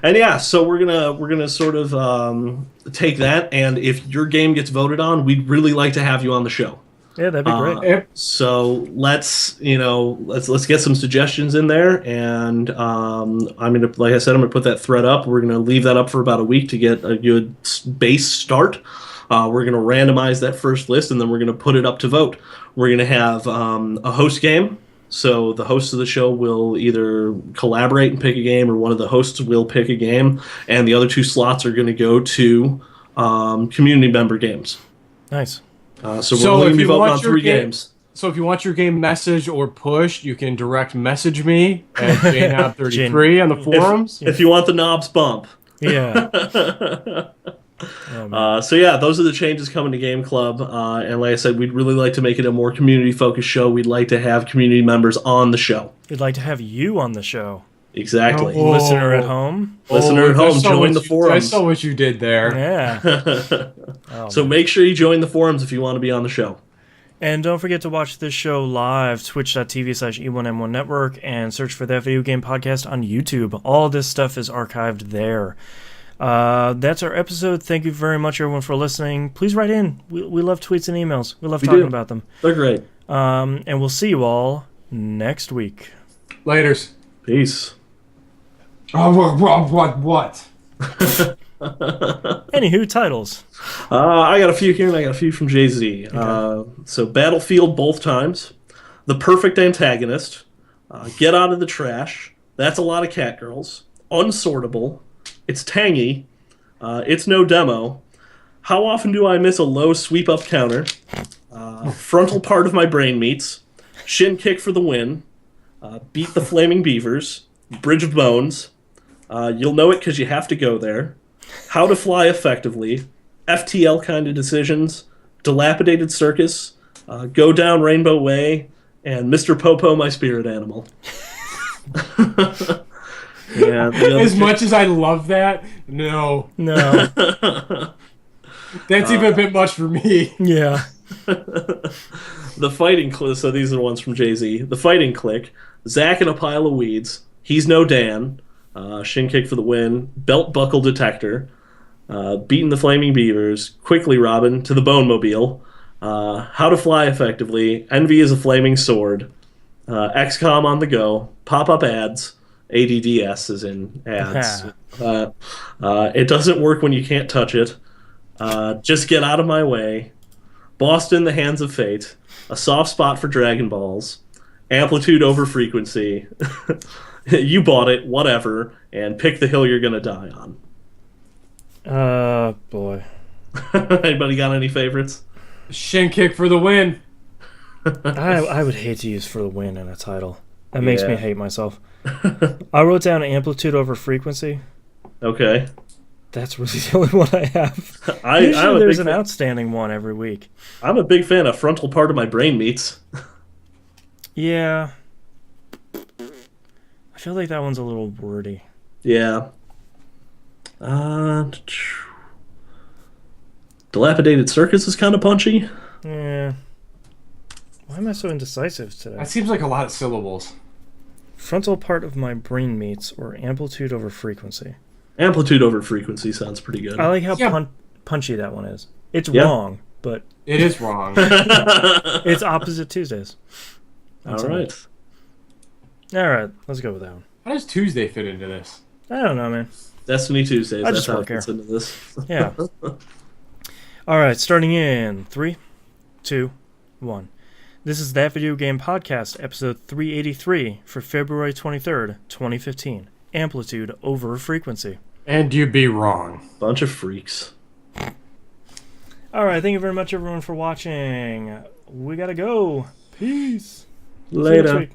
And yeah, so we're gonna sort of take that, and if your game gets voted on, we'd really like to have you on the show. Yeah, that'd be great. So let's get some suggestions in there, and like I said, I'm gonna put that thread up. We're gonna leave that up for about a week to get a good base start. We're gonna randomize that first list, and then we're gonna put it up to vote. We're gonna have a host game. So the hosts of the show will either collaborate and pick a game, or one of the hosts will pick a game, and the other 2 slots are going to go to community member games. Nice. So we're going to be voting on 3 games. So if you want your game messaged or pushed, you can direct message me at JNOB33 on the forums. If you want the knobs bump. Yeah. So yeah, those are the changes coming to Game Club, and like I said, we'd really like to make it a more community-focused show. We'd like to have community members on the show. We'd like to have you on the show. Exactly. Listener at home. Listener at home, join the forums. I saw what you did there. Yeah. So make sure you join the forums if you want to be on the show. And don't forget to watch this show live, twitch.tv/E1M1 Network, and search for That Video Game Podcast on YouTube. All this stuff is archived there. That's our episode. Thank you very much, everyone, for listening. Please write in. We love tweets and emails. We love talking about them. They're great. And we'll see you all next week. Laters. Peace. Oh, what? Anywho, titles. I got a few here, and I got a few from Jay-Z. Okay. So Battlefield both times. The Perfect Antagonist. Get Out of the Trash. That's a Lot of Cat Girls. Unsortable. It's Tangy. It's No Demo. How Often Do I Miss a Low Sweep Up Counter? Frontal Part of My Brain Meats. Shin Kick for the Win. Beat the Flaming Beavers. Bridge of Bones. You'll Know It Because You Have to Go There. How to Fly Effectively. FTL Kind of Decisions. Dilapidated Circus. Go Down Rainbow Way. And Mr. Popo, My Spirit Animal. Yeah, as much as I love that, no. That's even a bit much for me. Yeah. The Fighting Click. So these are the ones from Jay-Z. The Fighting Click. Zach in a Pile of Weeds. He's No Dan. Shin Kick for the Win. Belt Buckle Detector. Beating the Flaming Beavers. Quickly Robin to the Bone Mobile. How to Fly Effectively. Envy is a Flaming Sword. XCOM on the Go. Pop-up ads. ADDS is in ads. It doesn't work when you can't touch it. Just Get Out of My Way. Boston, The Hands of Fate. A Soft Spot for Dragon Balls. Amplitude over Frequency. You Bought It, whatever. And Pick the Hill You're Gonna Die On. Boy. Anybody got any favorites? Shin kick for the win. I would hate to use for the win in a title. That makes me Yeah. hate myself. I wrote down amplitude over frequency. Okay. That's really the only one I have. I'm Usually a there's big an fan. outstanding one every week. I'm a big fan of frontal part of my brain meats. Yeah. I feel like that one's a little wordy. Yeah. Dilapidated circus is kind of punchy. Yeah. Why am I so indecisive today? That seems like a lot of syllables. Frontal part of my brain meets or amplitude over frequency. Amplitude over frequency sounds pretty good. I like how Yeah. punchy that one is. It's Yeah. wrong, but It is wrong. it's opposite Tuesdays. All right. All right, let's go with that one. How does Tuesday fit into this? I don't know, man. Destiny Tuesdays. I That's just how work it fits here. into this. Yeah. All right, starting in 3, 2, 1. This is That Video Game Podcast, episode 383 for February 23rd, 2015. Amplitude over frequency. And you'd be wrong. Bunch of freaks. All right, thank you very much, everyone, for watching. We gotta go. Peace. See you next Later. week.